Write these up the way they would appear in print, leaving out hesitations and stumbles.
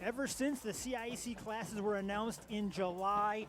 Ever since the CIAC classes were announced in July,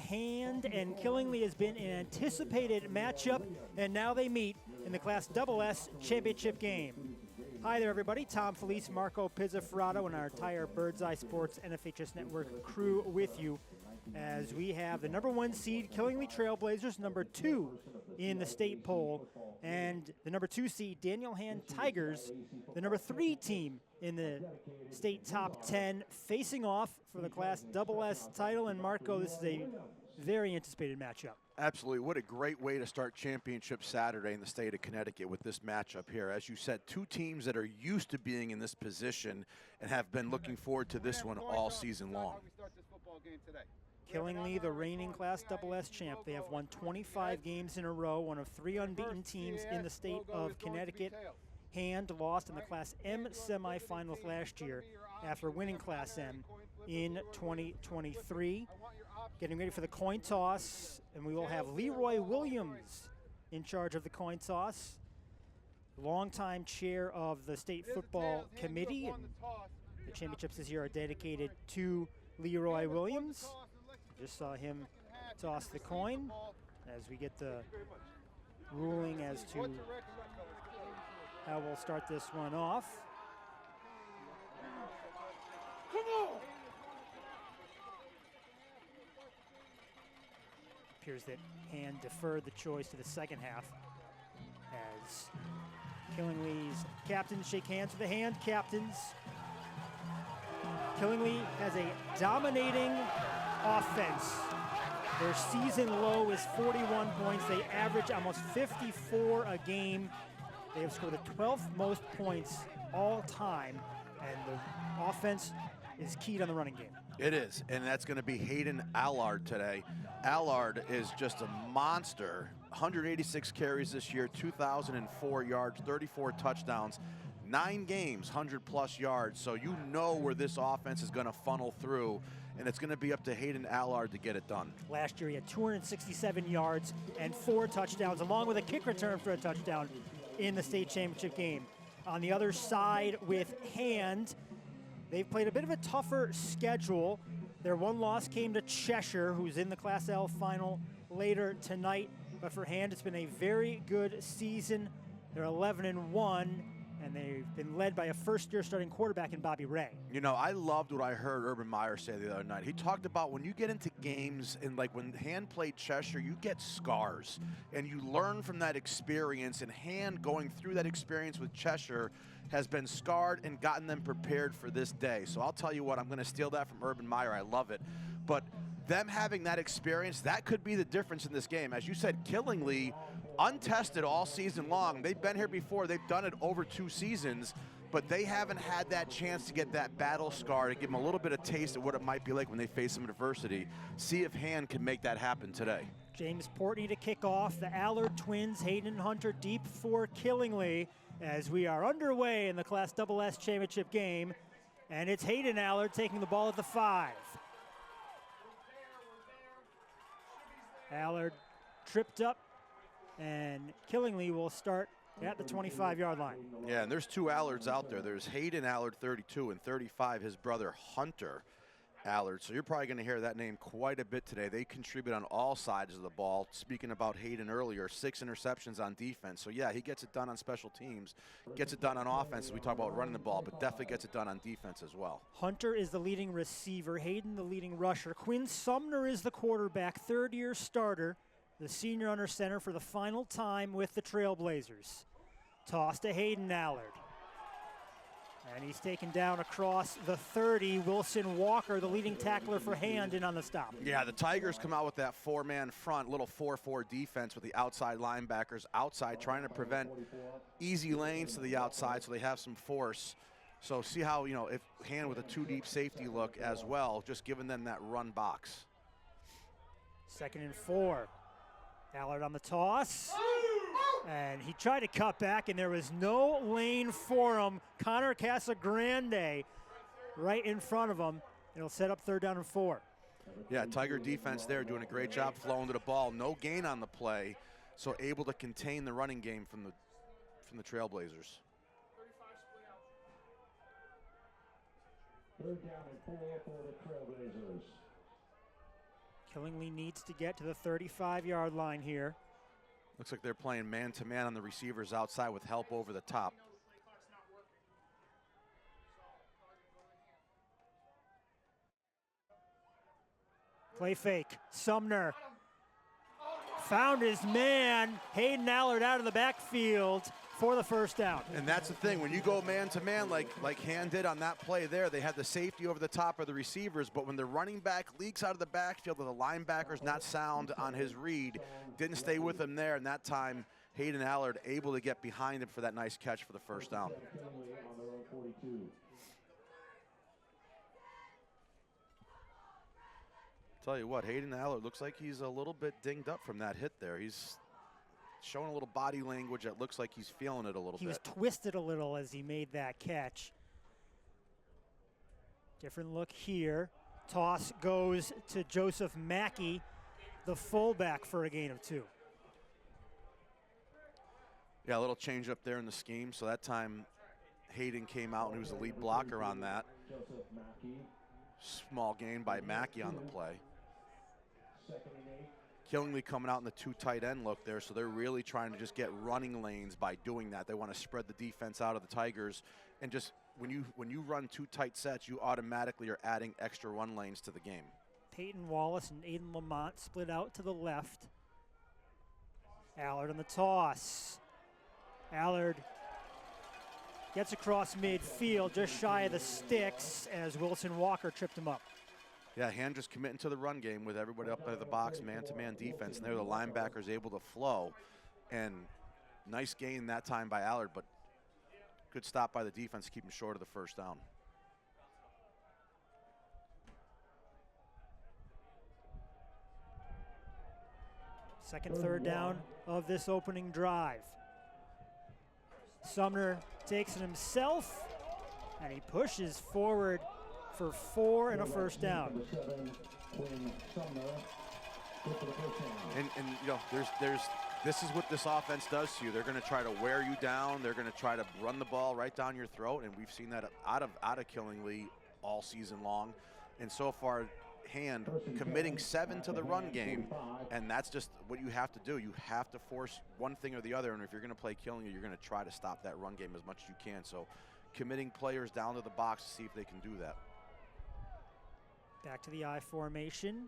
Hand and Killingly has been an anticipated matchup, and now they meet in the Class SS Championship game. Hi there, everybody. Tom Felice, Marco Pizzaferrato, and our entire Bird's Eye Sports NFHS Network crew with you as we have the #1 seed Killingly Trailblazers, #2 in the state poll, and the #2 seed Daniel Hand Tigers, the #3 team in the state top 10, facing off for the Class SS title. And Marco, this is a very anticipated matchup. Absolutely. What a great way to start Championship Saturday in the state of Connecticut with this matchup here. As you said, two teams that are used to being in this position and have been looking forward to this one all season long. Killingly, the reigning Class SS champ. They have won 25 games in a row, one of 3 unbeaten teams in the state of Connecticut. Hand lost in the Class M semifinals last year after winning Class M in 2023. Getting ready for the coin toss, and we will have Leroy Williams in charge of the coin toss, longtime chair of the state football committee, and the championships this year are dedicated to Leroy Williams. Just saw him toss the coin as we get the ruling as to how we'll start this one off. Come on! Appears that Hand deferred the choice to the second half as Killingly's captains shake hands with the Hand captains. Killingly has a dominating offense. Their season low is 41 points. They average almost 54 a game. They have scored the 12th most points all time, and the offense is keyed on the running game. It is, and that's going to be Hayden Allard today. Allard is just a monster. 186 carries this year, 2,004 yards, 34 touchdowns, 9 games, 100-plus yards. So you know where this offense is going to funnel through, and it's going to be up to Hayden Allard to get it done. Last year he had 267 yards and 4 touchdowns, along with a kick return for a touchdown in the state championship game. On the other side with Hand, they've played a bit of a tougher schedule. Their one loss came to Cheshire, who's in the Class L final later tonight. But for Hand, it's been a very good season. They're 11-1, and they've been led by a first-year starting quarterback in Bobby Ray. You know, I loved what I heard Urban Meyer say the other night. He talked about when you get into games, and like when Hand played Cheshire, you get scars, and you learn from that experience, and Hand going through that experience with Cheshire has been scarred and gotten them prepared for this day. So I'll tell you what, I'm going to steal that from Urban Meyer. I love it. But them having that experience, that could be the difference in this game. As you said, Killingly, untested all season long. They've been here before. They've done it over 2 seasons, but they haven't had that chance to get that battle scar to give them a little bit of taste of what it might be like when they face some adversity. See if Hand can make that happen today. James Portney to kick off. The Allard twins, Hayden and Hunter, deep for Killingly as we are underway in the Class SS championship game. And it's Hayden Allard taking the ball at the 5. Allard tripped up, and Killingly will start at the 25-yard line. Yeah, and there's 2 Allards out there. There's Hayden Allard, 32, and 35, his brother Hunter Allard. So you're probably going to hear that name quite a bit today. They contribute on all sides of the ball. Speaking about Hayden earlier, 6 interceptions on defense. So yeah, he gets it done on special teams, gets it done on offense as we talk about running the ball, but definitely gets it done on defense as well. Hunter is the leading receiver, Hayden the leading rusher. Quinn Sumner is the quarterback, 3rd-year starter, the senior under center for the final time with the Trailblazers. Toss to Hayden Allard. And he's taken down across the 30. Wilson Walker, the leading tackler for Hand, in on the stop. Yeah, the Tigers come out with that 4-man front, little 4-4 defense with the outside linebackers outside, trying to prevent easy lanes to the outside so they have some force. So see how, you know, if Hand with a 2-deep safety look as well, just giving them that run box. 2nd and 4. Allard on the toss. And he tried to cut back, and there was no lane for him. Connor Casagrande right in front of him. It'll set up 3rd down and 4. Yeah, Tiger defense there doing a great job flowing to the ball. No gain on the play, so able to contain the running game from the Trailblazers. 3rd down and 4 for the Trailblazers. Killingly needs to get to the 35-yard line here. Looks like they're playing man-to-man on the receivers outside with help over the top. Play fake. Sumner found his man. Hayden Allard out of the backfield for the 1st down. And that's the thing, when you go man-to-man like Han did on that play there, they had the safety over the top of the receivers, but when the running back leaks out of the backfield and the linebacker's not sound on his read, didn't stay with him there, and that time Hayden Allard able to get behind him for that nice catch for the 1st down. Tell you what, Hayden Allard looks like he's a little bit dinged up from that hit there. He's showing a little body language that looks like he's feeling it a little bit. He was twisted a little as he made that catch. Different look here. Toss goes to Joseph Mackey, the fullback, for a gain of 2. Yeah, a little change up there in the scheme. So that time Hayden came out and he was the lead blocker on that. Small gain by Mackey on the play. Killingly coming out in the 2 tight end look there, so they're really trying to just get running lanes by doing that. They want to spread the defense out of the Tigers, and just when you run 2 tight sets, you automatically are adding extra run lanes to the game. Peyton Wallace and Aiden Lamont split out to the left. Allard on the toss. Allard gets across midfield, just shy of the sticks as Wilson Walker tripped him up. Yeah, Han just committing to the run game with everybody up by the box, man-to-man defense, and there the linebackers able to flow. And nice gain that time by Allard, but good stop by the defense to keep him short of the 1st down. Second, 3rd down of this opening drive. Sumner takes it himself, and he pushes forward for 4 and a 1st down. And you know, this is what this offense does to you. They're going to try to wear you down. They're going to try to run the ball right down your throat, and we've seen that out of Killingly all season long. And so far, Han committing 7 to the run game, and that's just what you have to do. You have to force one thing or the other, and if you're going to play Killingly, you're going to try to stop that run game as much as you can. So committing players down to the box to see if they can do that. Back to the I formation.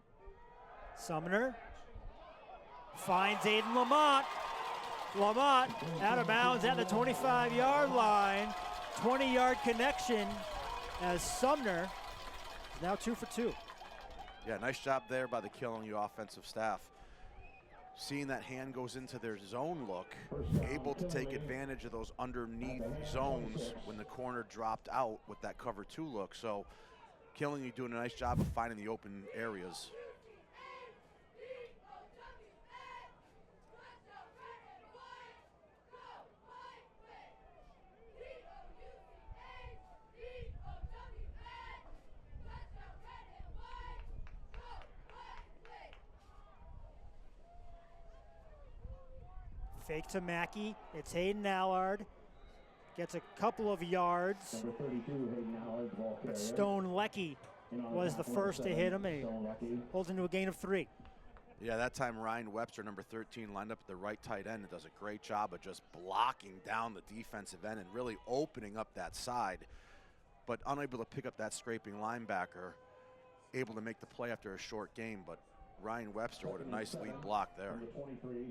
Sumner finds Aiden Lamont. Lamont out of bounds at the 25-yard line. 20-yard connection as Sumner is now 2 for 2. Yeah, nice job there by the Killingly offensive staff. Seeing that Han goes into their zone look, able to take advantage of those underneath zones when the corner dropped out with that cover 2 look. So Killingly doing a nice job of finding the open areas. Fake to Mackey. It's Hayden Allard. Gets a couple of yards. Number 32, Hayden Allard, ball But carrier. Stone Leckie was the first to hit him. And he holds into a gain of 3. Yeah, that time Ryan Webster, number 13, lined up at the right tight end and does a great job of just blocking down the defensive end and really opening up that side, but unable to pick up that scraping linebacker, able to make the play after a short game. But Ryan Webster with a nice lead block there. Number 23.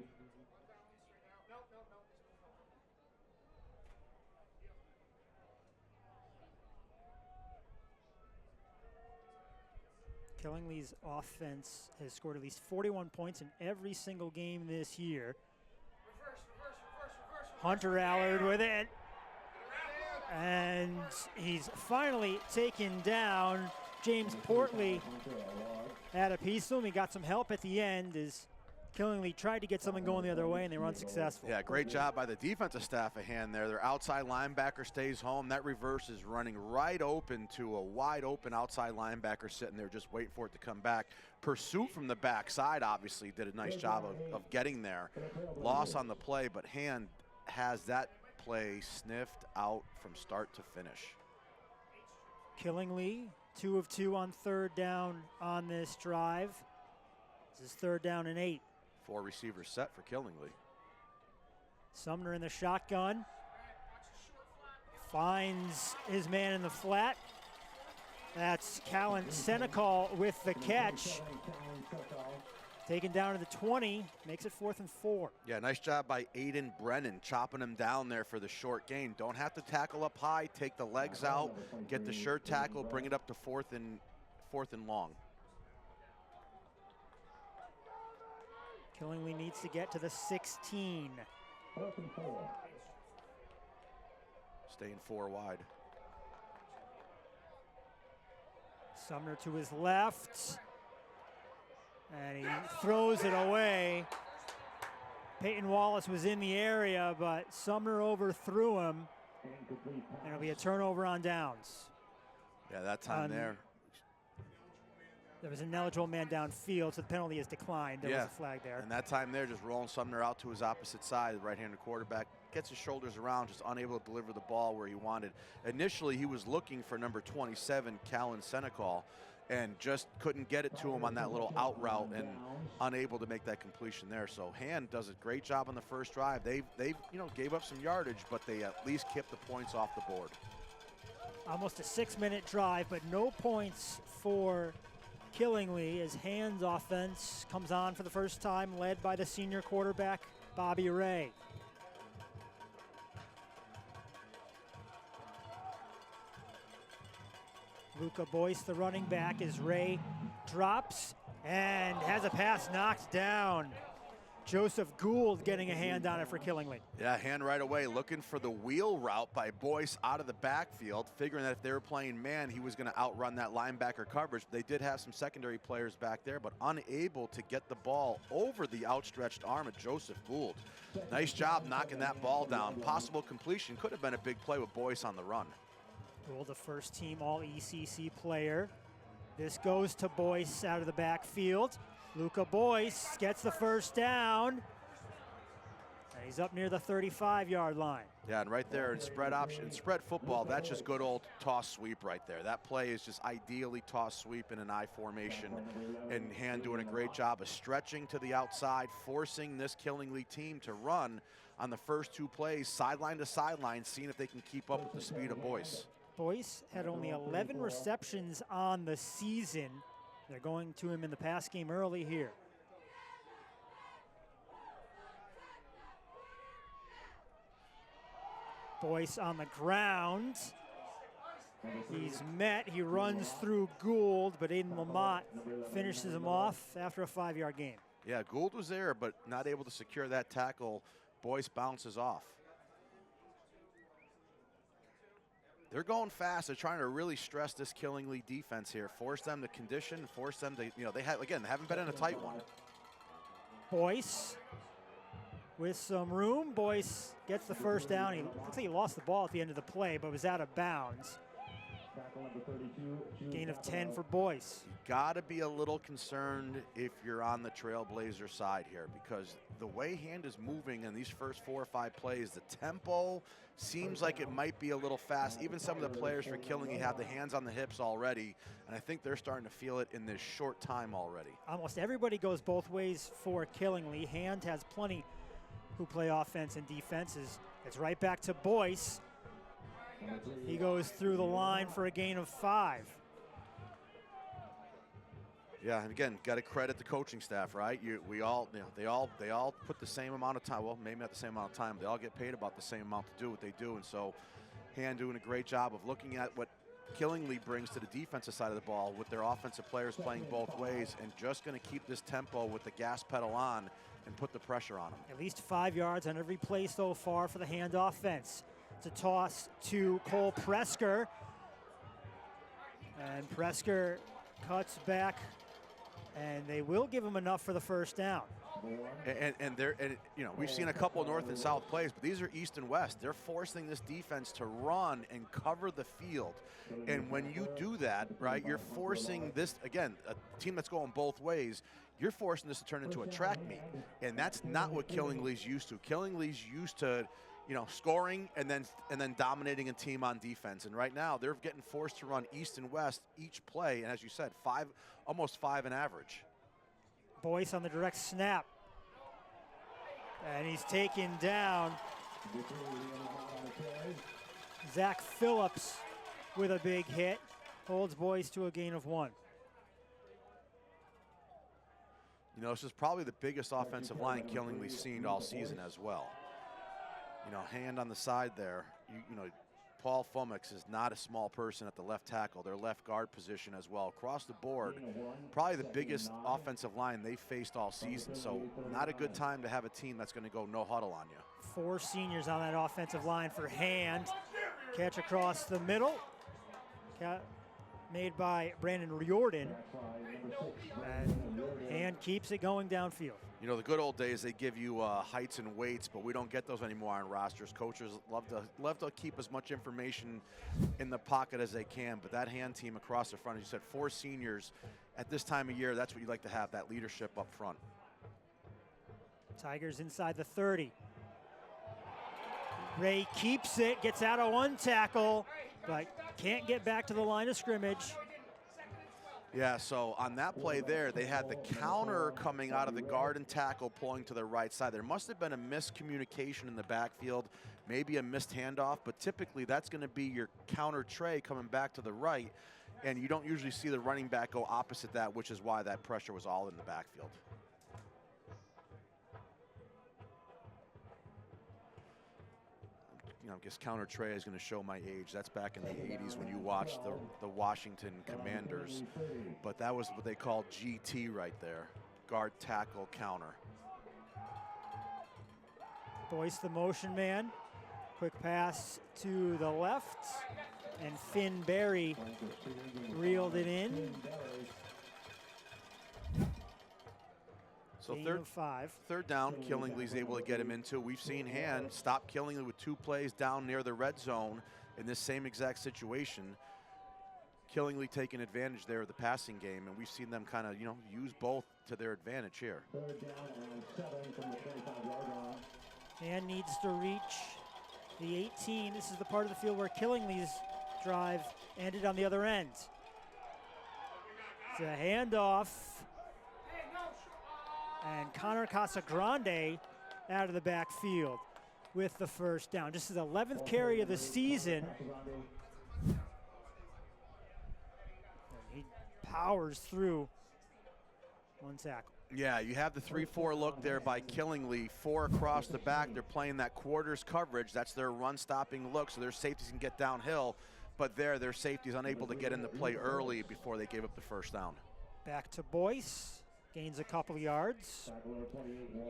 Killingly's offense has scored at least 41 points in every single game this year. Hunter Allard with it. And he's finally taken down. James Portley had a piece of him. He got some help at the end as Killingly tried to get something going the other way, and they were unsuccessful. Yeah, great job by the defensive staff of Hand there. Their outside linebacker stays home. That reverse is running right open to a wide open outside linebacker sitting there just waiting for it to come back. Pursuit from the backside obviously did a nice job of getting there. Loss on the play, but Hand has that play sniffed out from start to finish. Killingly, 2 of 2 on 3rd down on this drive. This is 3rd down and 8. 4 receivers set for Killingly. Sumner in the shotgun. Finds his man in the flat. That's Callan Senecal with the catch. Taken down to the 20, makes it 4th and 4. Yeah, nice job by Aiden Brennan, chopping him down there for the short gain. Don't have to tackle up high, take the legs out, get the sure tackle, bring it up to 4th and long. Killingly needs to get to the 16. Staying 4 wide. Sumner to his left. And he throws it away. Peyton Wallace was in the area, but Sumner overthrew him. And it'll be a turnover on downs. Yeah, that time there. There was an eligible man downfield, so the penalty is declined. There was a flag there. And that time there, just rolling Sumner out to his opposite side, the right-handed quarterback, gets his shoulders around, just unable to deliver the ball where he wanted. Initially, he was looking for number 27, Callan Senecal, and just couldn't get it to him on that little out route and unable to make that completion there. So Hand does a great job on the first drive. They gave up some yardage, but they at least kept the points off the board. Almost a 6-minute drive, but no points for Killingly as Hand's offense comes on for the first time, led by the senior quarterback, Bobby Ray. Luca Boyce, the running back, as Ray drops and has a pass knocked down. Joseph Gould getting a hand on it for Killingly. Yeah, Hand right away, looking for the wheel route by Boyce out of the backfield, figuring that if they were playing man, he was going to outrun that linebacker coverage. They did have some secondary players back there, but unable to get the ball over the outstretched arm of Joseph Gould. Nice job knocking that ball down. Possible completion, could have been a big play with Boyce on the run. Gould, the first team All-ECC player. This goes to Boyce out of the backfield. Luca Boyce gets the first down. And he's up near the 35-yard line. Yeah, and right there in spread option, spread football, that's just good old toss sweep right there. That play is just ideally toss sweep in an I formation, and Hand doing a great job of stretching to the outside, forcing this Killingly team to run on the first 2 plays, sideline to sideline, seeing if they can keep up with the speed of Boyce. Boyce had only 11 receptions on the season. They're going to him in the pass game early here. Boyce on the ground. He's met, he runs through Gould, but Aiden Lamont finishes him off after a 5-yard gain. Yeah, Gould was there, but not able to secure that tackle. Boyce bounces off. They're going fast. They're trying to really stress this Killingly defense here. Force them to condition, force them to, they haven't been in a tight one. Boyce with some room. Boyce gets the first down. He looks like he lost the ball at the end of the play, but was out of bounds. Gain of 10 for Boyce. You got to be a little concerned if you're on the Trailblazer side here, because the way Hand is moving in these first 4 or 5 plays, the tempo seems like it might be a little fast. Even some of the players for Killingly have the hands on the hips already, and I think they're starting to feel it in this short time already. Almost everybody goes both ways for Killingly. Hand has plenty who play offense and defenses. It's right back to Boyce. He goes through the line for a gain of 5. Yeah, and again, got to credit the coaching staff, right? They all put the same amount of time. Well, maybe not the same amount of time. They all get paid about the same amount to do what they do, and so Hand doing a great job of looking at what Killingly brings to the defensive side of the ball with their offensive players playing both ways, and just going to keep this tempo with the gas pedal on and put the pressure on them. At least 5 yards on every play so far for the Hand offense. It's a toss to Cole Presker, and Presker cuts back, and they will give him enough for the first down. And you know, we've seen a couple north and south plays, but these are east and west. They're forcing this defense to run and cover the field. And when you do that, right, you're forcing this, again, a team that's going both ways, you're forcing this to turn into a track meet. And that's not what Killingly's used to. Killingly's used to, you know, scoring and then dominating a team on defense. And right now they're getting forced to run east and west each play. And as you said, almost five in average. Boyce on the direct snap. And he's taken down. Zach Phillips with a big hit. Holds Boyce to a gain of 1. You know, this is probably the biggest offensive line Killingly's seen all season as well. You know, hand on the side there. You know, Paul Fumix is not a small person at the left tackle, their left guard position as well. Across the board, probably the biggest offensive line they faced all season. So not a good time to have a team that's going to go no huddle on you. 4 seniors on that offensive line for Hand. Catch across the middle. Made by Brandon Riordan. And Hand keeps it going downfield. You know, the good old days, they give you heights and weights, but we don't get those anymore on rosters. Coaches love to keep as much information in the pocket as they can, but that Hand team across the front, as you said, 4 seniors at this time of year, that's what you like to have, that leadership up front. Tigers inside the 30. Ray keeps it, gets out of 1 tackle, but can't get back to the line of scrimmage. Yeah, so on that play there, they had the counter coming out of the guard and tackle pulling to the right side. There must have been a miscommunication in the backfield, maybe a missed handoff, but typically that's going to be your counter tray coming back to the right, and you don't usually see the running back go opposite that, which is why that pressure was all in the backfield. You know, I guess counter tray is going to show my age. That's back in the 80s when you watched the Washington Commanders. But that was what they called GT right there, guard tackle counter. Boyce the motion man. Quick pass to the left. And Finn Berry reeled it in. So third down, Killingly's able to get him into. We've seen Hand stop Killingly with 2 plays down near the red zone in this same exact situation. Killingly taking advantage there of the passing game, and we've seen them kind of, you know, use both to their advantage here. Hand needs to reach the 18. This is the part of the field where Killingly's drive ended on the other end. It's a handoff. And Connor Casagrande out of the backfield with the first down. Just his 11th carry of the season. And he powers through 1 tackle. Yeah, you have the 3-4 look there by Killingly. 4 across the back. They're playing that quarters coverage. That's their run-stopping look, so their safeties can get downhill. But their safety's unable to get into play early before they gave up the first down. Back to Boyce. Gains a couple yards.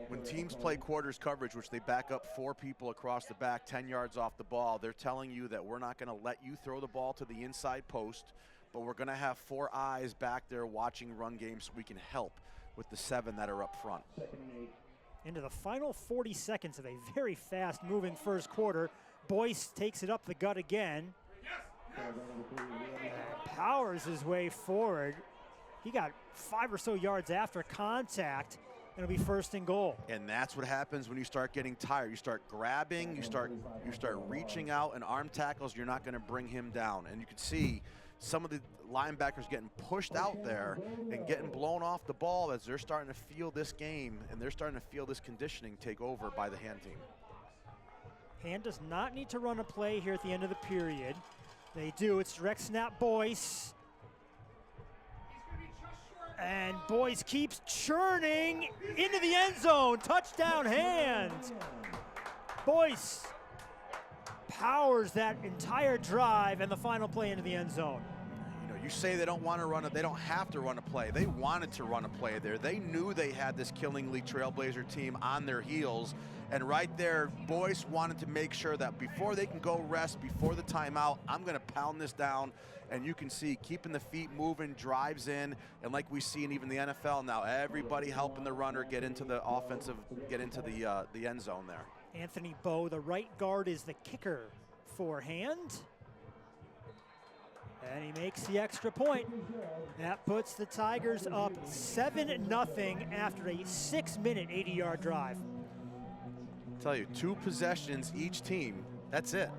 When teams play quarters coverage, which they back up 4 people across the back, 10 yards off the ball, they're telling you that we're not going to let you throw the ball to the inside post, but we're going to have 4 eyes back there watching run games so we can help with the 7 that are up front. Into the final 40 seconds of a very fast-moving first quarter. Boyce takes it up the gut again. Powers his way forward. He got 5 or so yards after contact, and it'll be 1st and goal. And that's what happens when you start getting tired. You start grabbing, you start reaching out, and arm tackles, you're not going to bring him down. And you can see some of the linebackers getting pushed out there and getting blown off the ball as they're starting to feel this game, and they're starting to feel this conditioning take over by the Hand team. Hand does not need to run a play here at the end of the period. They do. It's direct snap Boyce. And Boyce keeps churning into the end zone. Touchdown Hand. Boyce powers that entire drive and the final play into the end zone. You know, You say they don't want to run it, they don't have to run a play. They wanted to run a play there. They knew they had this Killingly Trailblazer team on their heels. And right there, Boyce wanted to make sure that before they can go rest, before the timeout, I'm going to pound this down. And you can see keeping the feet moving, drives in, and like we see in even the NFL now, everybody helping the runner get into the offensive, get into the end zone there. Anthony Bowe, the right guard, is the kicker for Hand. And he makes the extra point. That puts the Tigers up 7-0 after a 6-minute 80-yard drive. I'll tell you, 2 possessions each team, that's it.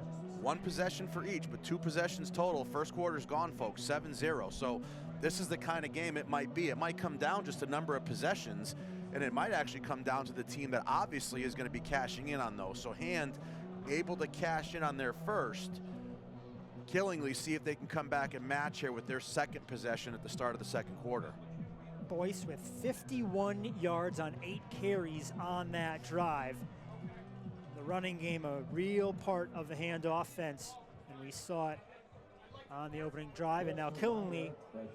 1 possession for each, but 2 possessions total. First quarter's gone, folks, 7-0. So this is the kind of game it might be. It might come down just a number of possessions, and it might actually come down to the team that obviously is going to be cashing in on those. So Hand able to cash in on their first. Killingly see if they can come back and match here with their second possession at the start of the second quarter. Boyce with 51 yards on 8 carries on that drive. The running game a real part of the Hand offense, and we saw it on the opening drive. And now Killingly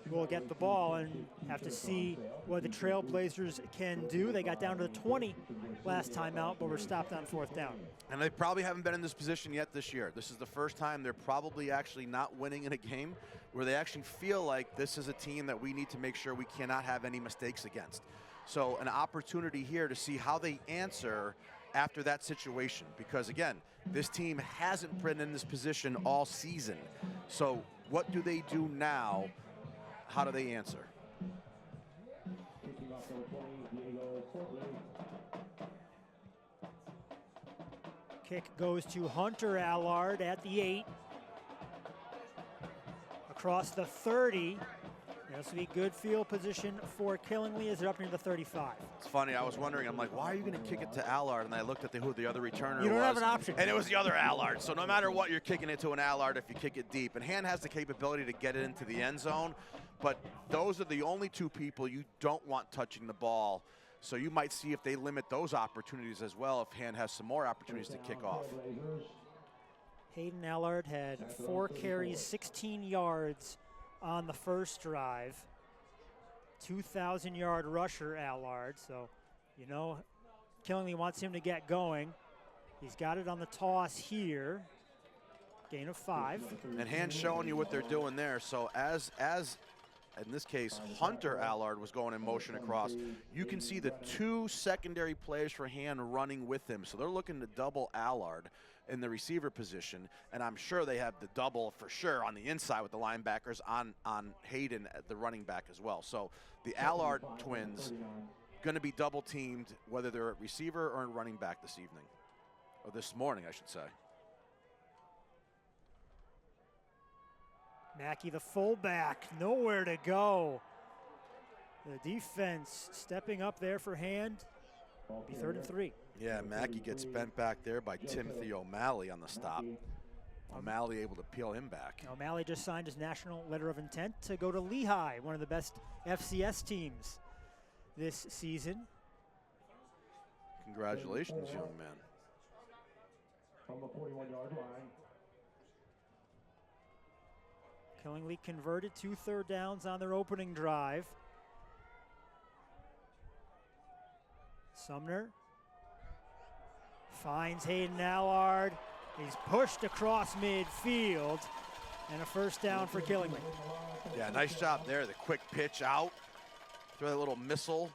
will get the ball and have to see what the Trailblazers can do. They got down to the 20 last time out, but were stopped on 4th down. And they probably haven't been in this position yet this year. This is the first time they're probably actually not winning in a game where they actually feel like this is a team that we need to make sure we cannot have any mistakes against. So an opportunity here to see how they answer after that situation, because again, this team hasn't been in this position all season. So what do they do now? How do they answer? Kick goes to Hunter Allard at the 8. Across the 30. This will be good field position for Killingly as they're up near the 35. It's funny, I was wondering, I'm like, why are you going to kick it to Allard? And I looked at who the other returner was. You don't have an option. And it was the other Allard. So no matter what, you're kicking it to an Allard if you kick it deep. And Hand has the capability to get it into the end zone, but those are the only 2 people you don't want touching the ball. So you might see if they limit those opportunities as well, if Hand has some more opportunities to kick off. Hayden Allard had 4 carries, 16 yards on the first drive. 2,000-yard rusher Allard. So, you know, Killingly wants him to get going. He's got it on the toss here. Gain of 5. And Hand showing you what they're doing there. So as in this case, Hunter Allard was going in motion across. You can see the 2 secondary players for Hand running with him. So they're looking to double Allard in the receiver position, and I'm sure they have the double for sure on the inside with the linebackers on Hayden at the running back as well. So the Allard twins going to be double teamed, whether they're at receiver or in running back this evening, or this morning, I should say. Mackey, the fullback, nowhere to go. The defense stepping up there for Hand. Be 3rd and 3. Yeah, Mackey gets bent back there by Timothy O'Malley on the stop. O'Malley able to peel him back. O'Malley just signed his national letter of intent to go to Lehigh, one of the best FCS teams this season. Congratulations, young man. From the 41-yard line. Killingly converted 2 third downs on their opening drive. Sumner finds Hayden Allard. He's pushed across midfield, and a 1st down for Killingly. Yeah, nice job there. The quick pitch out, throw that little missile,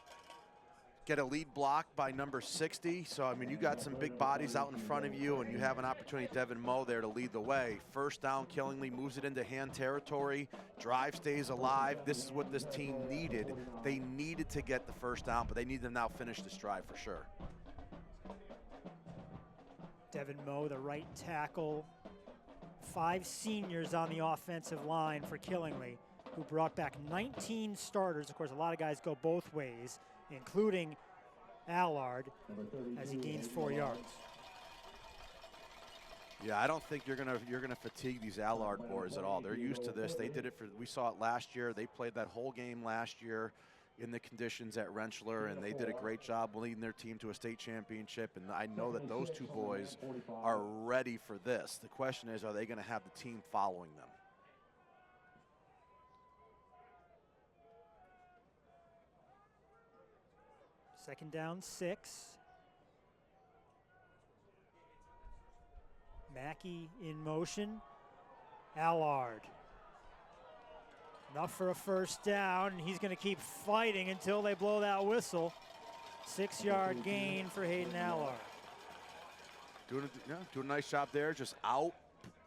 get a lead block by number 60. So, I mean, you got some big bodies out in front of you, and you have an opportunity, Devin Moe, there to lead the way. 1st down, Killingly moves it into Hand territory. Drive stays alive. This is what this team needed. They needed to get the 1st down, but they need to now finish this drive for sure. Devin Moe, the right tackle. 5 seniors on the offensive line for Killingly, who brought back 19 starters. Of course, a lot of guys go both ways, including Allard, as he gains 4 yards. Yeah, I don't think you're gonna fatigue these Allard boys at all. They're used to this. They did it we saw it last year. They played that whole game last year in the conditions at Rentschler, and they did a great job leading their team to a state championship. And I know that those 2 boys are ready for this. The question is, are they going to have the team following them? Second down, 6. Mackey in motion. Allard. Enough for a first down, and he's going to keep fighting until they blow that whistle. 6-yard gain for Hayden Allard. Doing a nice job there, just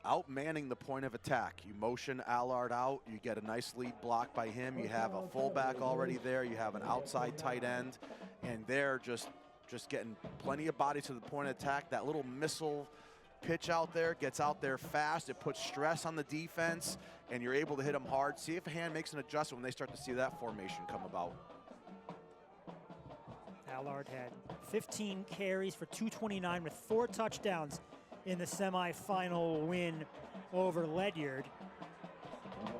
out-manning the point of attack. You motion Allard out, you get a nice lead block by him, you have a fullback already there, you have an outside tight end, and they're just getting plenty of body to the point of attack. That little missile pitch out there gets out there fast, it puts stress on the defense, and you're able to hit them hard. See if a hand makes an adjustment when they start to see that formation come about. Allard had 15 carries for 229 with 4 touchdowns in the semifinal win over Ledyard.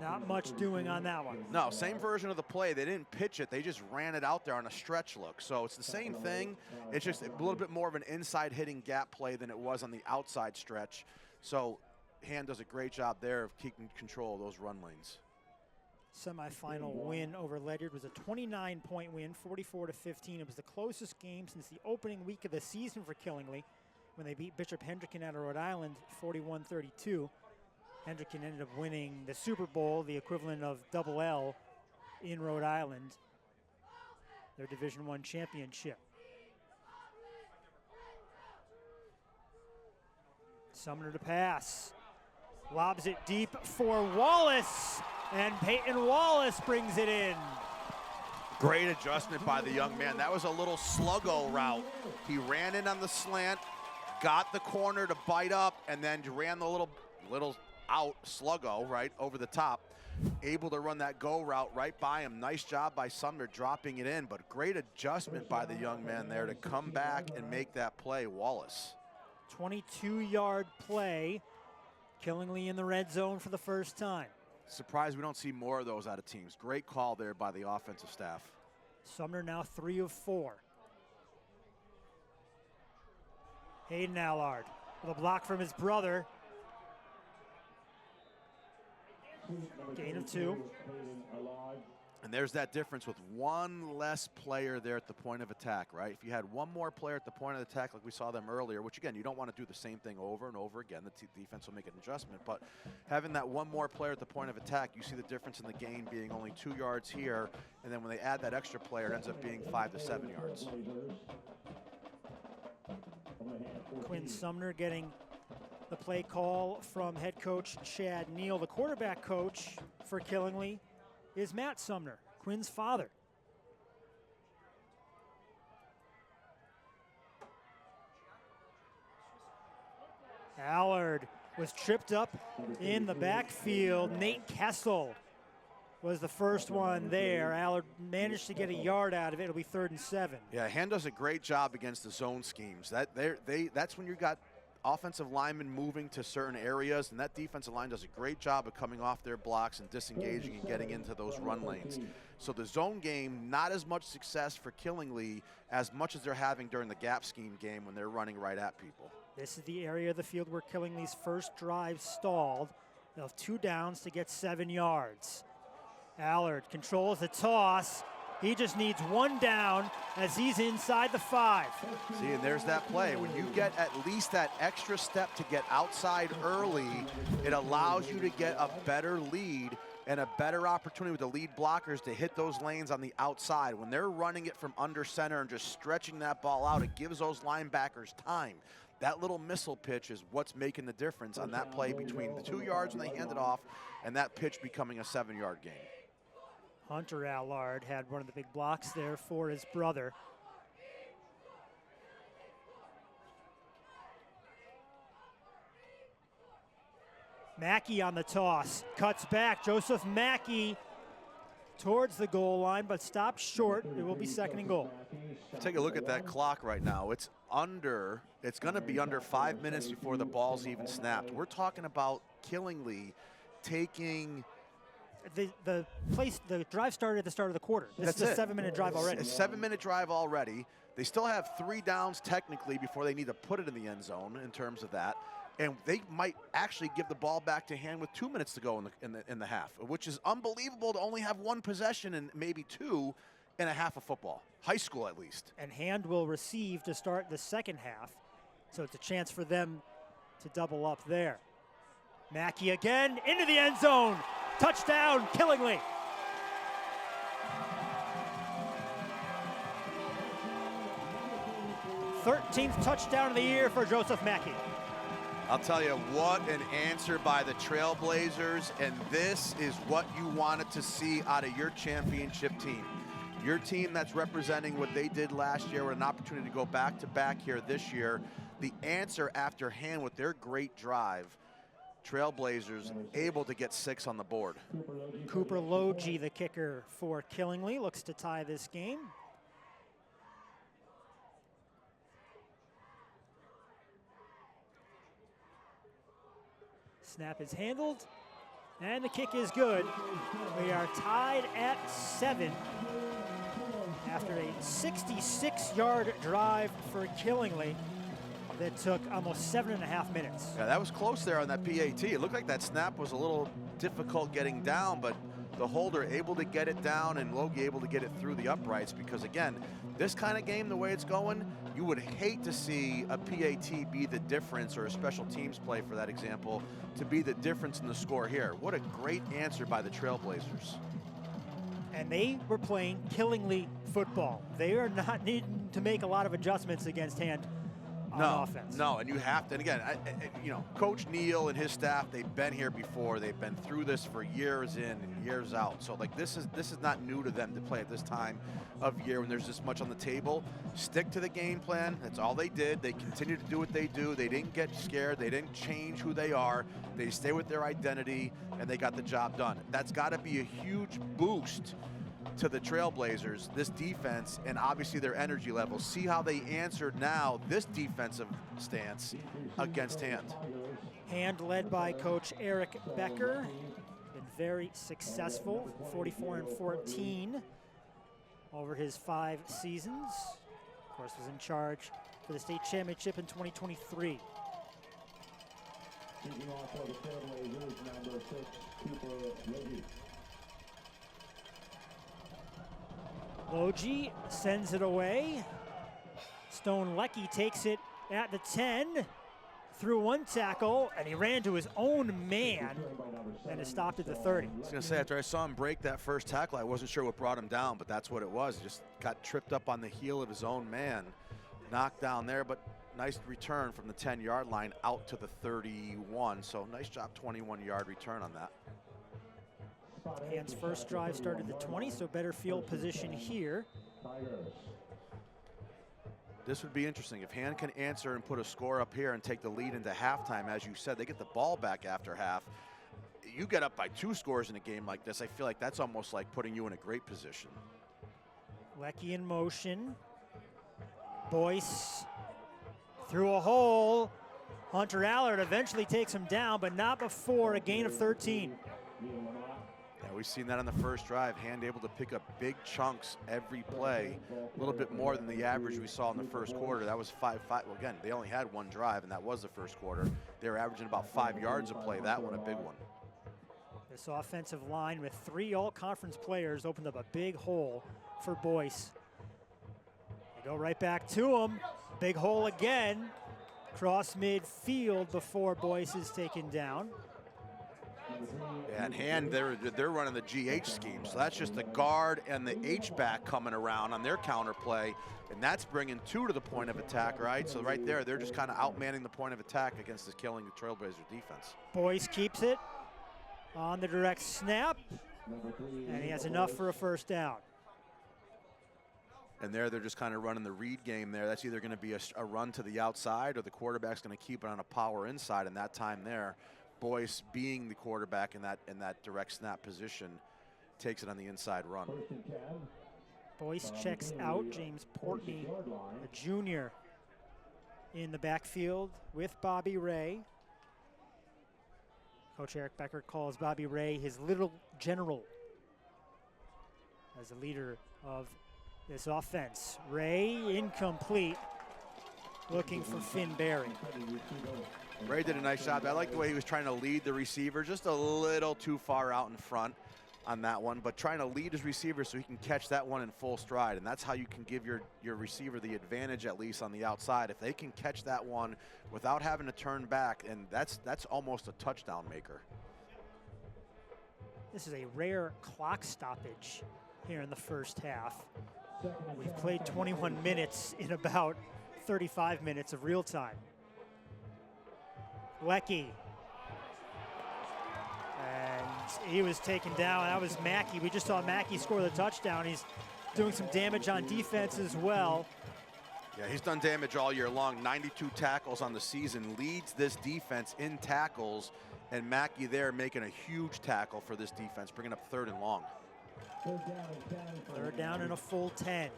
Not much doing on that one. No, same version of the play. They didn't pitch it. They just ran it out there on a stretch look. So it's the same thing. It's just a little bit more of an inside hitting gap play than it was on the outside stretch. So Hand does a great job there of keeping control of those run lanes. Semifinal win over Ledyard was a 29-point win, 44-15. It was the closest game since the opening week of the season for Killingly when they beat Bishop Hendricken out of Rhode Island 41-32. Hendricken ended up winning the Super Bowl, the equivalent of Double L in Rhode Island, their Division I championship. Sumner to pass. Lobs it deep for Wallace, and Peyton Wallace brings it in. Great adjustment by the young man. That was a little sluggo route. He ran in on the slant, got the corner to bite up, and then ran the little out sluggo right over the top. Able to run that go route right by him. Nice job by Sumner dropping it in, but great adjustment by the young man there to come back and make that play, Wallace. 22-yard play. Killingly in the red zone for the first time. Surprised we don't see more of those out of teams. Great call there by the offensive staff. Sumner now 3 of 4. Hayden Allard with a block from his brother. Gain of 2. And there's that difference with one less player there at the point of attack, right? If you had one more player at the point of attack like we saw them earlier, which again, you don't want to do the same thing over and over again. The defense will make an adjustment, but having that one more player at the point of attack, you see the difference in the gain being only 2 yards here, and then when they add that extra player, it ends up being 5 to 7 yards. Quinn Sumner getting the play call from head coach Chad Neal. The quarterback coach for Killingly is Matt Sumner, Quinn's father. Allard was tripped up in the backfield. Nate Kessel was the first one there. Allard managed to get a yard out of it. It'll be 3rd and 7. Yeah, Hand does a great job against the zone schemes. That's when you got offensive linemen moving to certain areas, and that defensive line does a great job of coming off their blocks and disengaging and getting into those run lanes. So the zone game, not as much success for Killingly as much as they're having during the gap scheme game when they're running right at people. This is the area of the field where Killingly's first drive stalled. They'll have 2 downs to get 7 yards. Allard controls the toss. He just needs 1 down as he's inside the 5. See, and there's that play. When you get at least that extra step to get outside early, it allows you to get a better lead and a better opportunity with the lead blockers to hit those lanes on the outside. When they're running it from under center and just stretching that ball out, it gives those linebackers time. That little missile pitch is what's making the difference on that play between the 2 yards when they hand it off and that pitch becoming a 7-yard gain. Hunter Allard had one of the big blocks there for his brother. Mackey on the toss, cuts back. Joseph Mackey towards the goal line, but stops short. It will be 2nd and goal. Take a look at that clock right now. It's going to be under 5 minutes before the ball's even snapped. We're talking about Killingly taking... The drive started at the start of the quarter. This is a 7-minute drive already. It's a 7-minute drive already. They still have 3 downs technically before they need to put it in the end zone in terms of that. And they might actually give the ball back to Hand with 2 minutes to go in the half, which is unbelievable to only have 1 possession and maybe 2 and a half of football, high school at least. And Hand will receive to start the second half. So it's a chance for them to double up there. Mackey again into the end zone. Touchdown, Killingly. 13th touchdown of the year for Joseph Mackey. I'll tell you, what an answer by the Trailblazers, and this is what you wanted to see out of your championship team. Your team that's representing what they did last year with an opportunity to go back-to-back here this year. The answer after Hand with their great drive. Trailblazers able to get 6 on the board. Cooper Logie, the kicker for Killingly, looks to tie this game. Snap is handled, and the kick is good. We are tied at 7 after a 66-yard drive for Killingly that took almost 7.5 minutes. Yeah, that was close there on that PAT. It looked like that snap was a little difficult getting down, but the holder able to get it down and Logie able to get it through the uprights, because again, this kind of game, the way it's going, you would hate to see a PAT be the difference, or a special teams play for that example, to be the difference in the score here. What a great answer by the Trailblazers. And they were playing Killingly football. They are not needing to make a lot of adjustments against Hand on offense. No, and you have to, and again, you know, Coach Neal and his staff, they've been here before. They've been through this for years in and years out. So like this is not new to them to play at this time of year when there's this much on the table. Stick to the game plan. That's all they did. They continue to do what they do. They didn't get scared. They didn't change who they are. They stay with their identity, and they got the job done. That's got to be a huge boost to the Trailblazers, this defense, and obviously their energy levels. See how they answered now this defensive stance against Hand. Hand led by Coach Eric Becker, been very successful, 44-14 over his 5 seasons. Of course, was in charge for the state championship in 2023. Kicking off for the Trailblazers, number 6, Cooper Logie. Logie sends it away. Stone Leckie takes it at the 10, through 1 tackle, and he ran to his own man and is stopped at the 30. I was going to say, after I saw him break that first tackle, I wasn't sure what brought him down, but that's what it was. He just got tripped up on the heel of his own man, knocked down there, but nice return from the 10-yard line out to the 31. So nice job, 21-yard return on that. Hand's first drive started at the 20, so better field position here. This would be interesting. If Hand can answer and put a score up here and take the lead into halftime, as you said, they get the ball back after half. You get up by 2 scores in a game like this, I feel like that's almost like putting you in a great position. Leckie in motion. Boyce through a hole. Hunter Allard eventually takes him down, but not before a gain of 13. Yeah, we've seen that on the first drive. Hand able to pick up big chunks every play, a little bit more than the average we saw in the first quarter. That was 5-5. Well, again, they only had 1 drive, and that was the first quarter. They were averaging about 5 yards a play. That one, a big one. This offensive line with 3 all-conference players opened up a big hole for Boyce. They go right back to him. Big hole again. Cross midfield before Boyce is taken down. Yeah, and Hand, they're running the GH scheme, so that's just the guard and the H-back coming around on their counter play, and that's bringing 2 to the point of attack, right? So right there, they're just kind of outmanning the point of attack against this killing the Trailblazer defense. Boyce keeps it on the direct snap, and he has enough for a first down. And there, they're just kind of running the read game there. That's either going to be a run to the outside, or the quarterback's going to keep it on a power inside, and that time there, Boyce, being the quarterback in that direct snap position, takes it on the inside run. Boyce checks out. James Portney, a junior, in the backfield with Bobby Ray. Coach Eric Becker calls Bobby Ray his little general as the leader of this offense. Ray incomplete, looking for Finn Berry. Ray did a nice job. I like the way he was trying to lead the receiver, just a little too far out in front. on that one, but trying to lead his receiver so he can catch that one in full stride. And that's how you can give your receiver the advantage, at least on the outside. If they can catch that one without having to turn back, and that's almost a touchdown maker. This is a rare clock stoppage here in the first half. We've played 21 minutes in about 35 minutes of real time. Lecky. And he was taken down. That was Mackey. We just saw Mackey score the touchdown. He's doing some damage on defense as well. Yeah, he's done damage all year long. 92 tackles on the season, leads this defense in tackles, and Mackey there making a huge tackle for this defense, bringing up 3rd and long. Third down and a full 10.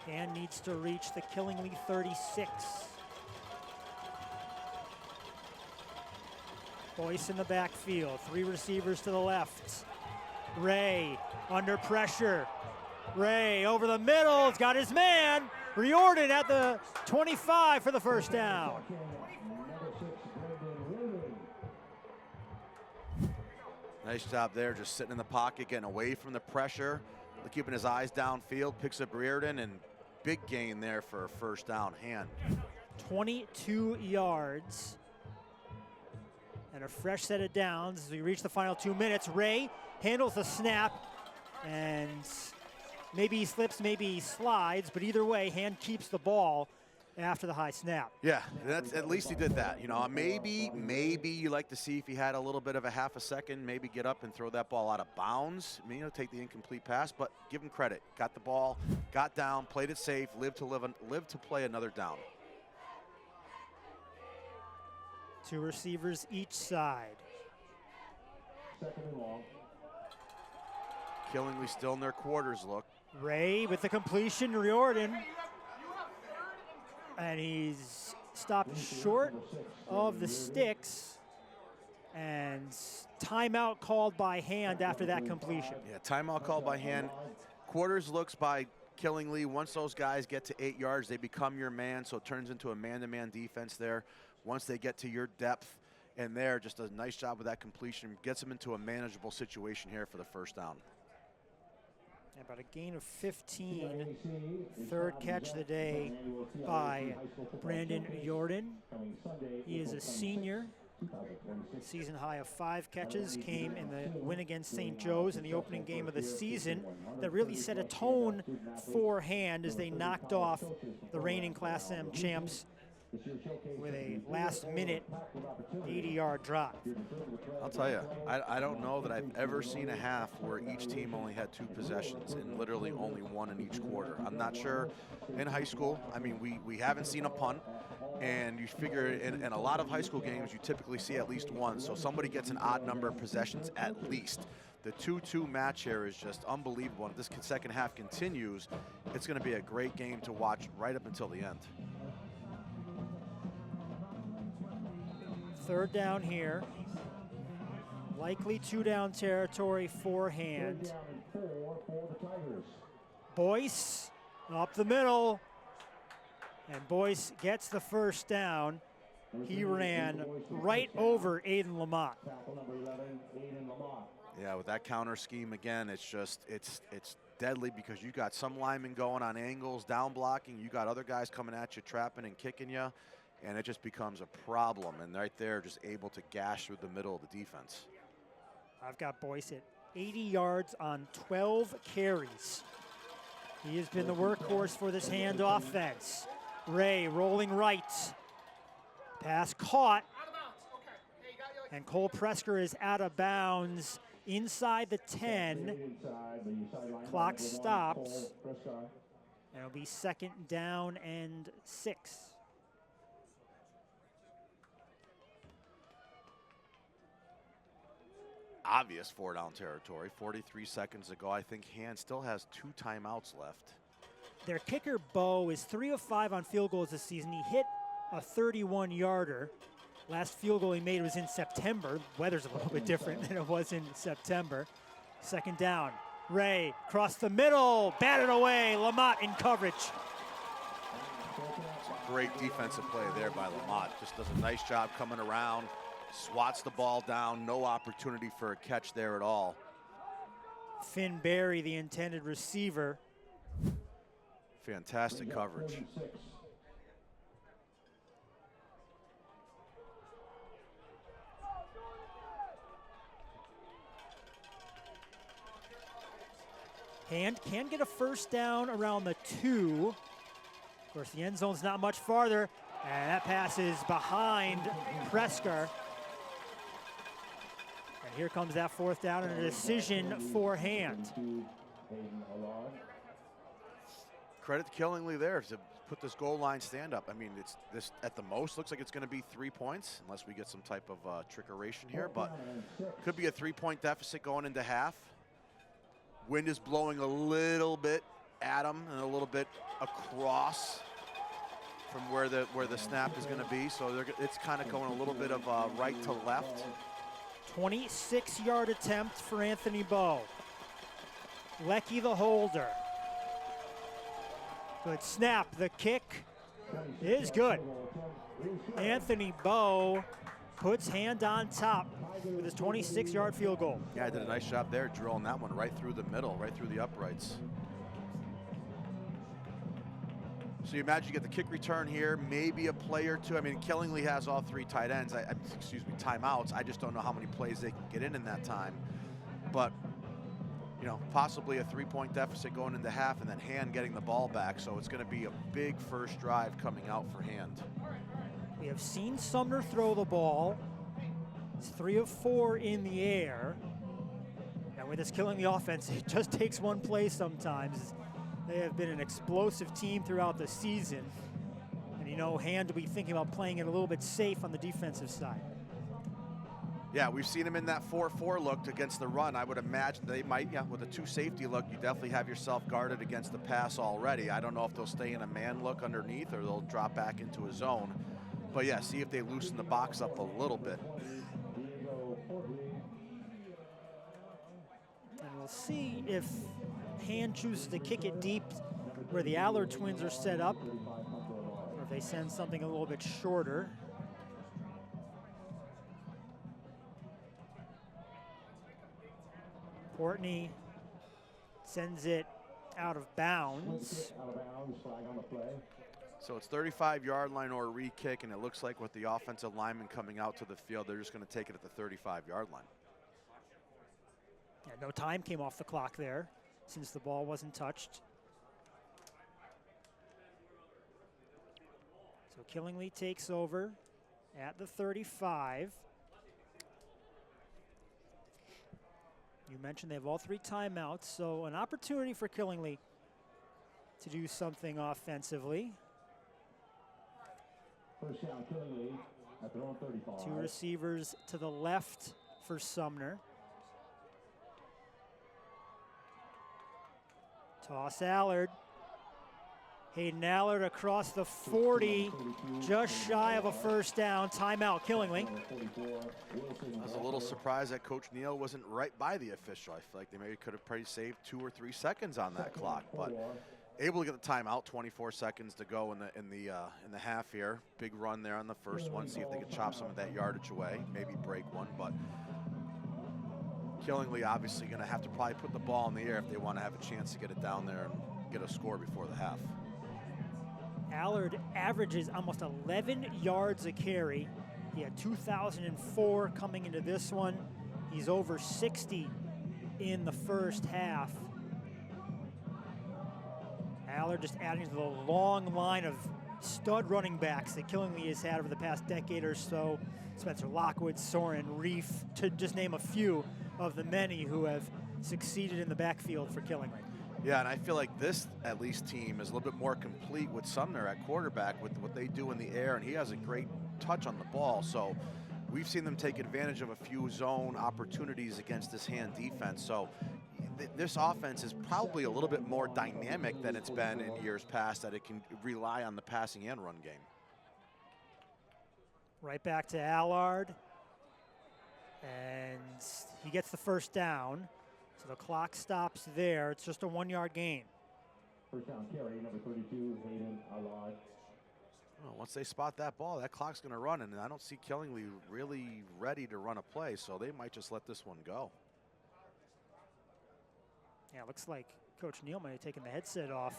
And needs to reach the Killingly 36. Boyce in the backfield, 3 receivers to the left. Ray under pressure. Ray over the middle, he's got his man. Riordan at the 25 for the first down. Nice job there, just sitting in the pocket, getting away from the pressure, keeping his eyes downfield, picks up Riordan, and big gain there for a first down. Hand. 22 yards. And a fresh set of downs as we reach the final 2 minutes. Ray handles the snap, and maybe he slips, maybe he slides, but either way, Hand keeps the ball after the high snap. Yeah, that's, at least he did that. You know, maybe you like to see if he had a little bit of a half a second, maybe get up and throw that ball out of bounds. I mean, take the incomplete pass, but give him credit. Got the ball, got down, played it safe, lived to play another down. 2 receivers each side. Killingly still in their quarters look. Ray with the completion, Riordan. And he's stopped short of the sticks. And timeout called by Hand after that completion. Yeah, timeout called by Hand. Quarters looks by Killingly. Once those guys get to 8 yards, they become your man, so it turns into a man-to-man defense there. Once they get to your depth, and there, just a nice job with that completion, gets them into a manageable situation here for the first down. About a gain of 15. 3rd catch of the day by Brandon Riordan. He is a senior. Season high of 5 catches came in the win against St. Joe's in the opening game of the season that really set a tone for Hand as they knocked off the reigning Class M champs with a last-minute 80-yard drive. I'll tell you, I don't know that I've ever seen a half where each team only had 2 possessions and literally only 1 in each quarter. I'm not sure in high school. I mean, we haven't seen a punt, and you figure in a lot of high school games you typically see at least 1, so somebody gets an odd number of possessions at least. The 2-2 match here is just unbelievable. If this second half continues, it's going to be a great game to watch right up until the end. 3rd down here. Likely 2-down territory for Hand. Boyce up the middle. And Boyce gets the first down. He ran right over Aiden Lamont. Yeah, with that counter scheme again, it's deadly because you got some linemen going on angles, down blocking. You got other guys coming at you, trapping and kicking you. And it just becomes a problem. And right there, just able to gash through the middle of the defense. I've got Boyce at 80 yards on 12 carries. He has been the workhorse for this Hand offense. Ray rolling right. Pass caught. And Cole Presker is out of bounds inside the 10. Clock stops. And it'll be 2nd down and 6. Obvious 4-down territory. 43 seconds ago, I think Hand still has 2 timeouts left. Their kicker, Bo, is 3 of 5 on field goals this season. He hit a 31-yarder. Last field goal he made was in September. Weather's a little bit different than it was in September. 2nd down. Ray across the middle, batted away. Lamont in coverage. Great defensive play there by Lamont. Just does a nice job coming around. Swats the ball down, no opportunity for a catch there at all. Finn Berry, the intended receiver. Fantastic coverage. Hand can get a first down around the 2. Of course, the end zone's not much farther, and that pass is behind Presker. And here comes that fourth down and a decision for Hand. Credit to Killingly there to put this goal line stand up. I mean, it's this at the most looks like it's going to be 3 points unless we get some type of trickeration here, but could be a 3-point deficit going into half. Wind is blowing a little bit at them and a little bit across from where the snap is going to be, so it's kind of going a little bit of right to left. 26-yard attempt for Anthony Bowe. Lecky the holder. Good snap. The kick is good. Anthony Bowe puts Hand on top with his 26-yard field goal. Yeah, did a nice job there drilling that one right through the middle, right through the uprights. So you imagine you get the kick return here, maybe a play or two. I mean, Killingly has all 3 tight ends, timeouts. I just don't know how many plays they can get in that time. But, you know, possibly a 3-point deficit going into half and then Hand getting the ball back. So it's going to be a big first drive coming out for Hand. We have seen Sumner throw the ball. It's 3 of 4 in the air. And with this Killingly offense, it just takes one play sometimes. They have been an explosive team throughout the season. And you know, Hand will be thinking about playing it a little bit safe on the defensive side. Yeah, we've seen him in that 4-4 look against the run. I would imagine they might, with a 2 safety look, you definitely have yourself guarded against the pass already. I don't know if they'll stay in a man look underneath or they'll drop back into a zone. But yeah, see if they loosen the box up a little bit. And we'll see if Hand chooses to kick it deep where the Allard twins are set up, or if they send something a little bit shorter. Portney sends it out of bounds. So it's 35-yard line or a re-kick, and it looks like with the offensive lineman coming out to the field, they're just going to take it at the 35-yard line. Yeah, no time came off the clock there since the ball wasn't touched. So Killingly takes over at the 35. You mentioned they have all 3 timeouts, so an opportunity for Killingly to do something offensively. First down, Killingly at their own 35. 2 receivers to the left for Sumner. Toss Allard. Hayden Allard across the 40, just shy of a first down. Timeout, Killingly. I was a little surprised that Coach Neal wasn't right by the official. I feel like they maybe could have probably saved 2 or 3 seconds on that clock, but able to get the timeout. 24 seconds to go in the half here. Big run there on the first one. See if they can chop some of that yardage away. Maybe break one, but Killingly obviously going to have to probably put the ball in the air if they want to have a chance to get it down there and get a score before the half. Allard averages almost 11 yards a carry. He had 2004 coming into this one. He's over 60 in the first half. Allard just adding to the long line of stud running backs that Killingly has had over the past decade or so. Spencer Lockwood, Soren Reef, to just name a few of the many who have succeeded in the backfield for Killingly. Yeah, and I feel like this, at least, team is a little bit more complete with Sumner at quarterback with what they do in the air, and he has a great touch on the ball. So we've seen them take advantage of a few zone opportunities against this Hand defense. So this offense is probably a little bit more dynamic than it's been in years past, that it can rely on the passing and run game. Right back to Allard. And he gets the first down. So the clock stops there. It's just a 1-yard gain. First down carry, number 32, Hayden Allard. Well, once they spot that ball, that clock's going to run, and I don't see Killingly really ready to run a play, so they might just let this one go. Yeah, looks like Coach Neal might have taken the headset off.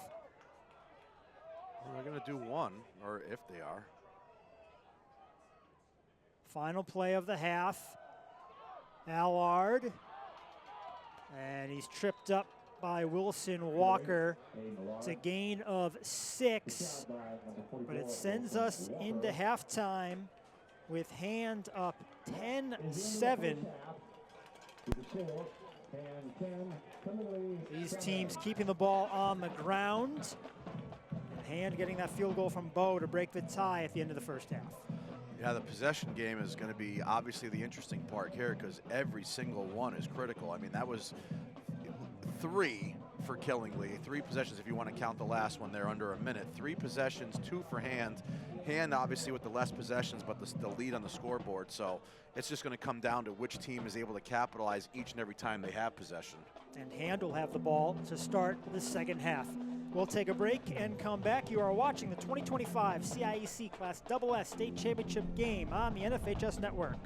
Well, they're going to do one, or if they are. Final play of the half. Allard. And he's tripped up by Wilson Walker. It's a gain of 6, but it sends us into halftime with Hand up 10-7. These teams keeping the ball on the ground. And Hand getting that field goal from Bo to break the tie at the end of the first half. Yeah, the possession game is going to be obviously the interesting part here because every single one is critical. I mean, that was 3 for Killingly, 3 possessions if you want to count the last one there under a minute. 3 possessions, 2 for Hand. Hand obviously with the less possessions, but the lead on the scoreboard. So it's just going to come down to which team is able to capitalize each and every time they have possession. And Hand will have the ball to start the second half. We'll take a break and come back. You are watching the 2025 CIAC Class SS State Championship game on the NFHS Network.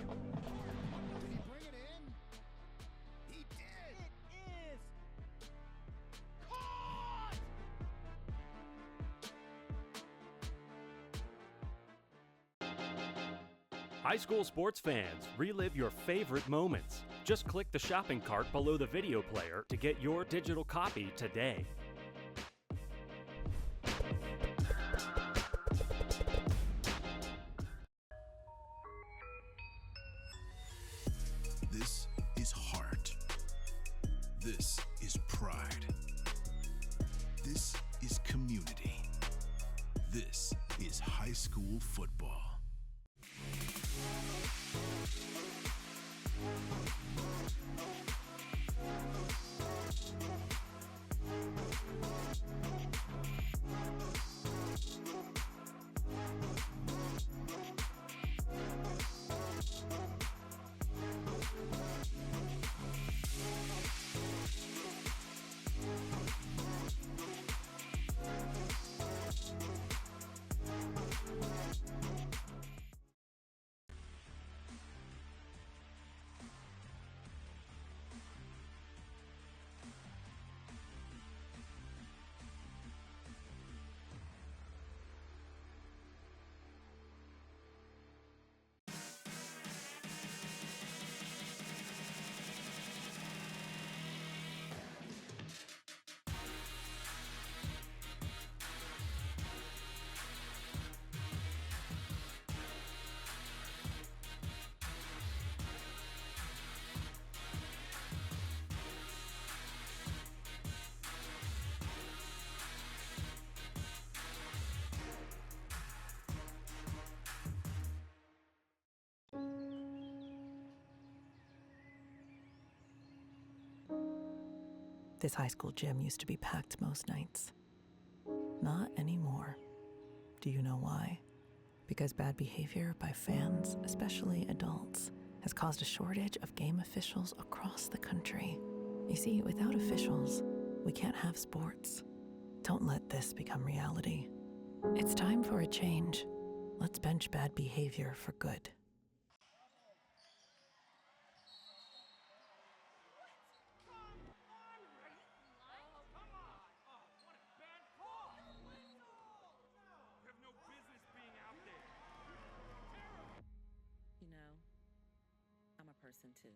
High school sports fans, relive your favorite moments. Just click the shopping cart below the video player to get your digital copy today. This is heart. This is pride. This is community. This is high school football. This high school gym used to be packed most nights. Not anymore. Do you know why? Because bad behavior by fans, especially adults, has caused a shortage of game officials across the country. You see, without officials, we can't have sports. Don't let this become reality. It's time for a change. Let's bench bad behavior for good. You know, I'm a person too.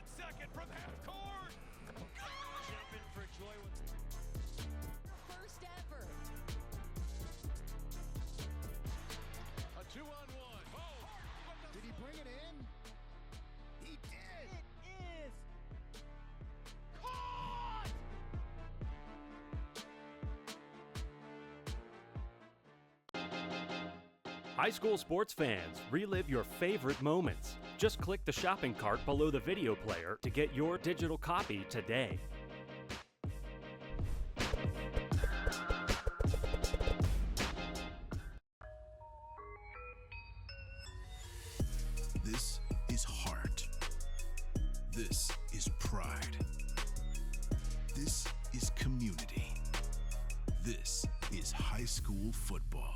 1 second from half court. Jumping for joy with first ever. A 2-on-1. Oh, did he bring it in? He did. It is caught. High school sports fans, relive your favorite moments. Just click the shopping cart below the video player to get your digital copy today. This is heart. This is pride. This is community. This is high school football.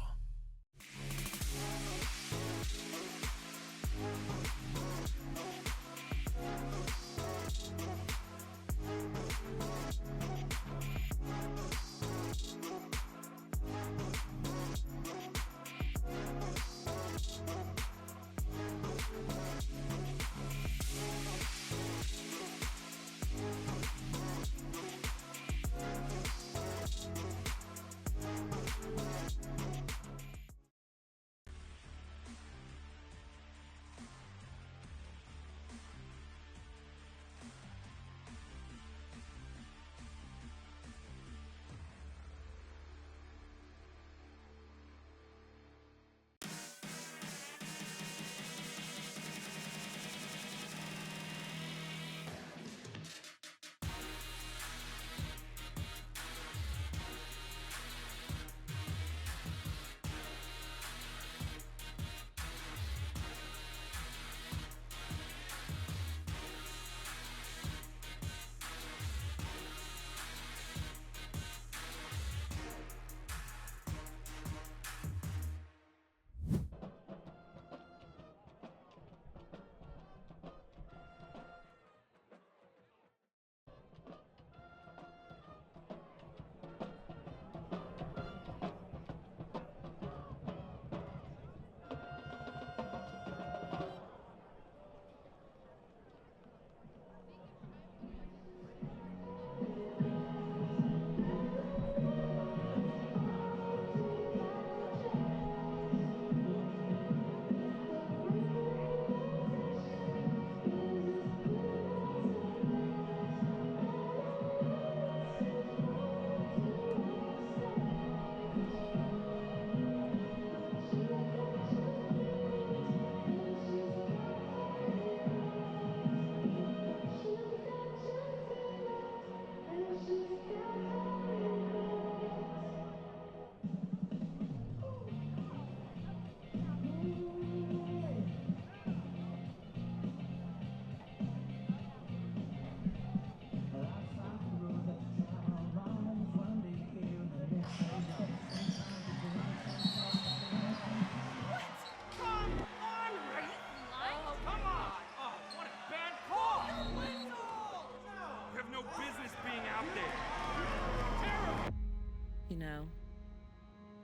You know,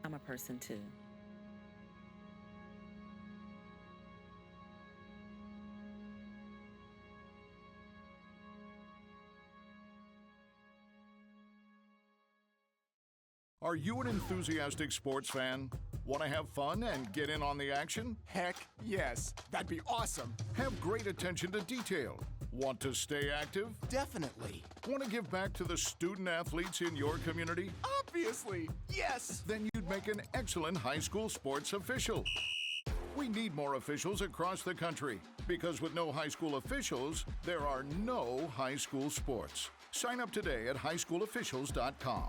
I'm a person too. Are you an enthusiastic sports fan? Want to have fun and get in on the action? Heck yes, that'd be awesome. Have great attention to detail. Want to stay active? Definitely. Want to give back to the student athletes in your community? Obviously, yes. Then you'd make an excellent high school sports official. We need more officials across the country because with no high school officials, there are no high school sports. Sign up today at highschoolofficials.com.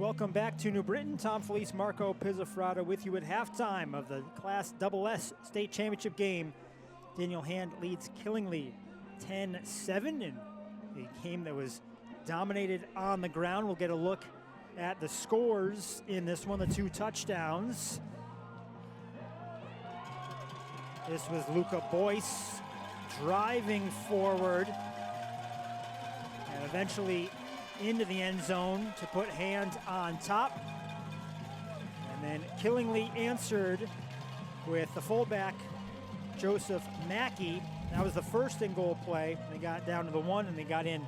Welcome back to New Britain. Tom Felice, Marco Pizzafrata with you at halftime of the Class SS State Championship game. Daniel Hand leads Killingly 10-7 in a game that was dominated on the ground. We'll get a look at the scores in this one, the 2 touchdowns. This was Luca Boyce driving forward and eventually into the end zone to put Hand on top. And then Killingly answered with the fullback, Joseph Mackey. That was the first in-goal play. They got down to the 1 and they got in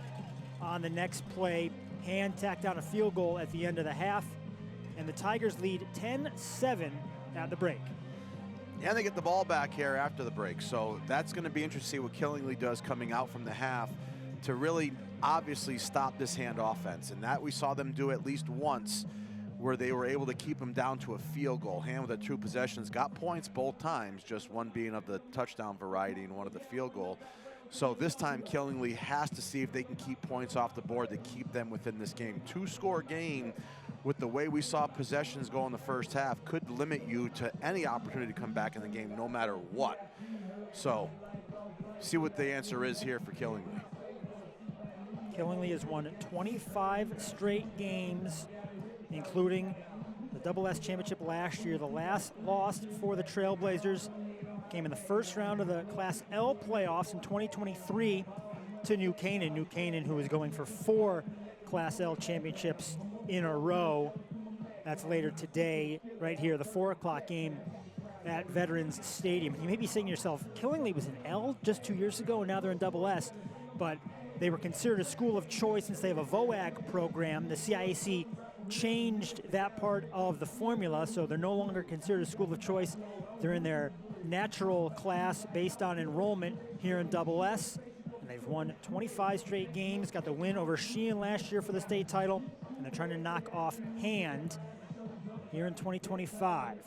on the next play. Hand tacked on a field goal at the end of the half. And the Tigers lead 10-7 at the break. And they get the ball back here after the break. So that's going to be interesting to see what Killingly does coming out from the half to really obviously stop this Hand offense. And that we saw them do at least once, where they were able to keep them down to a field goal. Hand with the 2 possessions got points both times, just one being of the touchdown variety and one of the field goal. So this time Killingly has to see if they can keep points off the board to keep them within this game. 2-score game with the way we saw possessions go in the first half could limit you to any opportunity to come back in the game no matter what. So see what the answer is here for Killingly. Killingly has won 25 straight games, including the Double S Championship last year. The last loss for the Trailblazers came in the first round of the Class L playoffs in 2023 to New Canaan. New Canaan, who is going for 4 Class L championships in a row. That's later today, right here, the 4 o'clock game at Veterans Stadium. You may be saying to yourself, Killingly was in L just 2 years ago, and now they're in Double S, but they were considered a school of choice since they have a VOAG program. The CIAC changed that part of the formula, so they're no longer considered a school of choice. They're in their natural class based on enrollment here in Double S. And they've won 25 straight games, got the win over Sheehan last year for the state title, and they're trying to knock off Hand here in 2025.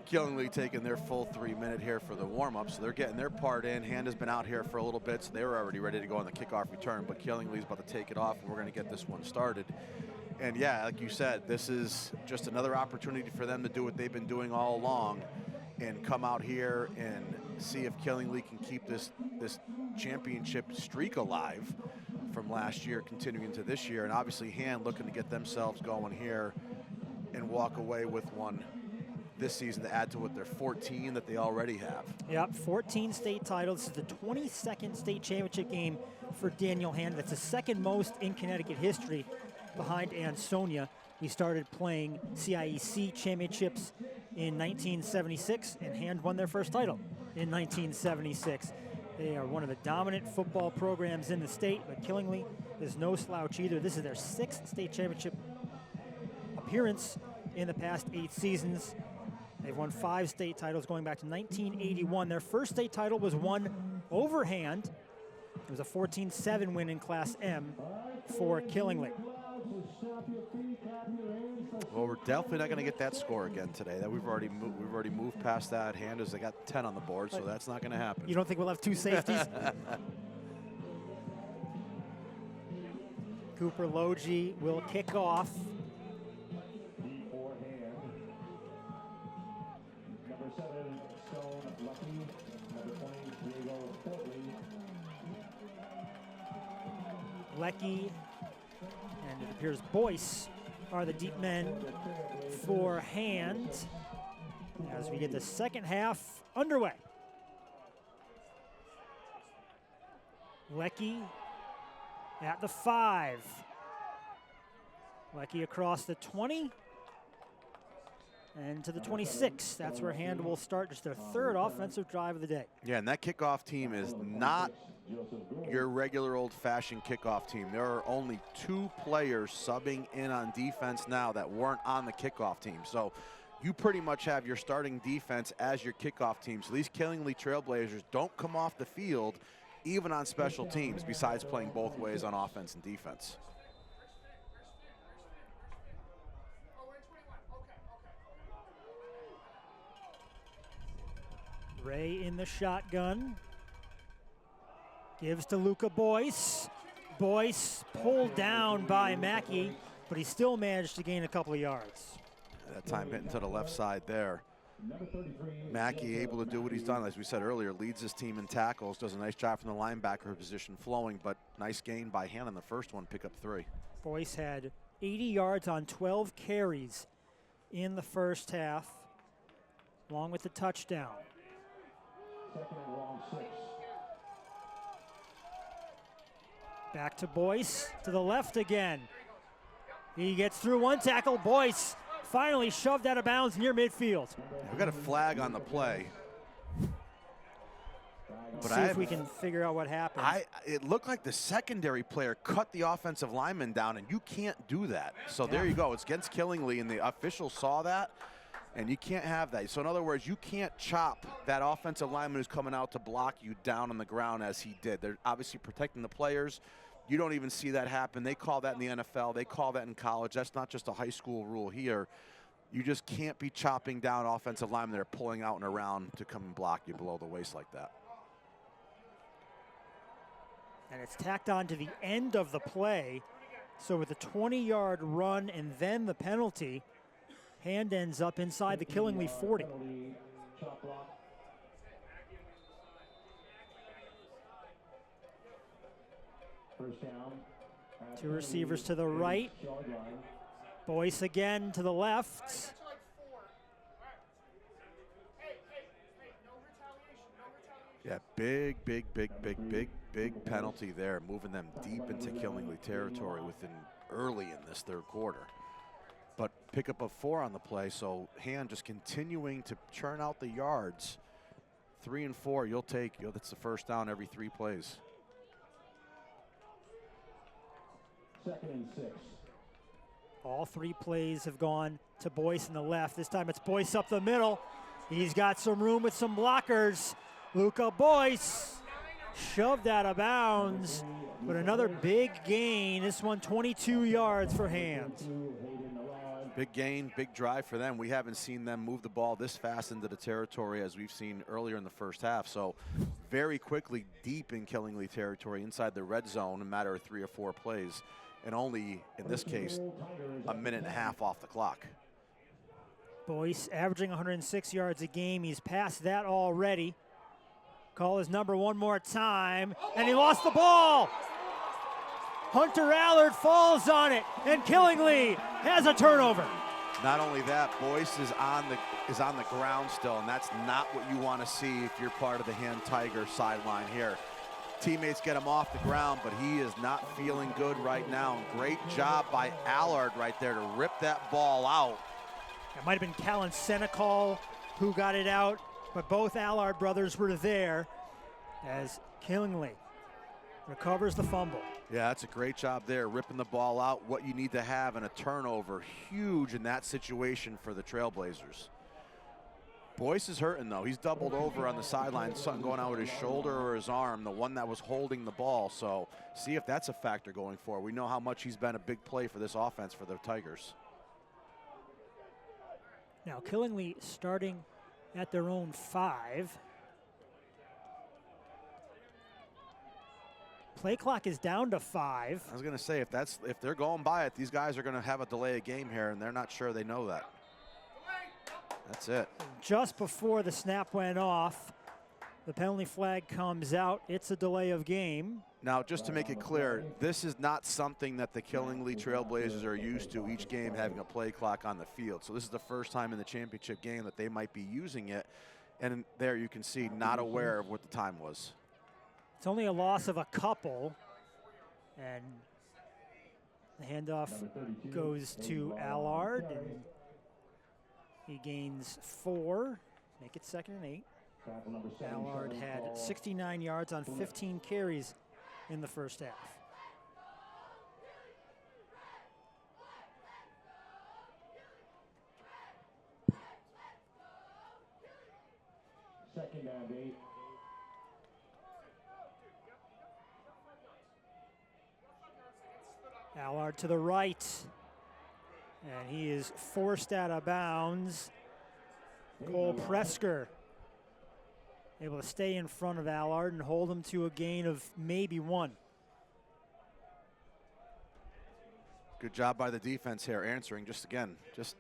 Killingly taking their full 3-minute here for the warm-up, so they're getting their part in. Hand has been out here for a little bit, so they were already ready to go on the kickoff return, but Killingly's about to take it off, and we're going to get this one started. And yeah, like you said, this is just another opportunity for them to do what they've been doing all along and come out here and see if Killingly can keep this championship streak alive from last year continuing into this year. And obviously Hand looking to get themselves going here and walk away with one this season to add to what their 14 that they already have. Yep, 14 state titles. This is the 22nd state championship game for Daniel Hand. That's the second most in Connecticut history behind Ansonia. We started playing CIEC championships in 1976, and Hand won their first title in 1976. They are one of the dominant football programs in the state, but Killingly is no slouch either. This is their 6th state championship appearance in the past 8 seasons. They've won 5 state titles going back to 1981. Their first state title was won over Hand. It was a 14-7 win in Class M for Killingly. Well, we're definitely not going to get that score again today. That we've already moved past that. Hand as they got 10 on the board, so that's not going to happen. You don't think we'll have 2 safeties? Cooper Logie will kick off. Number 7, Stone Lucky. Number 20, Diego Fortley. Lecky and it appears Boyce are the deep men for Hand as we get the second half underway. Lecky at the 5. Lecky across the 20 and to the 26. That's where Hand will start just their 3rd offensive drive of the day. Yeah, and that kickoff team is not your regular old-fashioned kickoff team. There are only 2 players subbing in on defense now that weren't on the kickoff team. So you pretty much have your starting defense as your kickoff team. So these Killingly Trailblazers don't come off the field even on special teams, besides playing both ways on offense and defense. Ray in the shotgun. Gives to Luca Boyce. Boyce pulled down by Mackey. but he still managed to gain a couple of yards. That time hitting to the left side there. Mackey able to do what he's done, as we said earlier, leads his team in tackles, does a nice job from the linebacker position flowing, but nice gain by hand on the first one, pick up 3. Boyce had 80 yards on 12 carries in the first half, along with the touchdown. Back to Boyce, to the left again. He gets through one tackle. Boyce finally shoved out of bounds near midfield. We've got a flag on the play. Let's see if we can figure out what happened. It looked like the secondary player cut the offensive lineman down, and you can't do that. So there you go. It's against Killingly, and the officials saw that, and you can't have that. So in other words, you can't chop that offensive lineman who's coming out to block you down on the ground as he did. They're obviously protecting the players. You don't even see that happen. They call that in the NFL. They call that in college. That's not just a high school rule here. You just can't be chopping down offensive linemen that are pulling out and around to come and block you below the waist like that. And it's tacked on to the end of the play. So with a 20-yard run and then the penalty, Hand ends up inside the Killingly 40. Two receivers to the right. Boyce again to the left. Yeah, big penalty there, moving them deep into Killingly territory early in this third quarter. But pick up a 4 on the play, so Hand just continuing to churn out the yards. 3 and 4, you'll take. That's the first down every 3 plays. 2nd and 6. All 3 plays have gone to Boyce in the left. This time it's Boyce up the middle. He's got some room with some blockers. Luca Boyce shoved out of bounds, but another big gain. This one 22 yards for Hand. Big gain, big drive for them. We haven't seen them move the ball this fast into the territory as we've seen earlier in the first half. So very quickly deep in Killingly territory inside the red zone in a matter of 3 or 4 plays. And only, in this case, a minute and a half off the clock. Boyce averaging 106 yards a game. He's passed that already. Call his number one more time, and he lost the ball. Hunter Allard falls on it, and Killingly has a turnover. Not only that, Boyce is on the ground still, and that's not what you want to see if you're part of the Hand Tiger sideline here. Teammates get him off the ground, but he is not feeling good right now. Great job by Allard right there to rip that ball out. It might have been Callan Senecal who got it out, but both Allard brothers were there as Killingly recovers the fumble. Yeah, that's a great job there, ripping the ball out. What you need to have in a turnover, huge in that situation for the Trailblazers. Boyce is hurting, though. He's doubled over on the sideline, something going on with his shoulder or his arm, the one that was holding the ball. So see if that's a factor going forward. We know how much he's been a big play for this offense for the Tigers. Now Killingly starting at their own 5. Play clock is down to 5. I was going to say, if they're going by it, these guys are going to have a delay of game here, and they're not sure they know that. That's it. Just before the snap went off, the penalty flag comes out. It's a delay of game. Now, just to make it clear, this is not something that the Killingly Trailblazers are used to, each game having a play clock on the field. So this is the first time in the championship game that they might be using it. And there you can see, not aware of what the time was. It's only a loss of a couple. And the handoff goes to Allard. And he gains 4, make it 2nd and 8. Allard had 69 yards on 15 carries in the first half. Second and 8. Allard to the right. And he is forced out of bounds. Cole Presker able to stay in front of Allard and hold him to a gain of maybe 1. Good job by the defense here, answering. Just again, just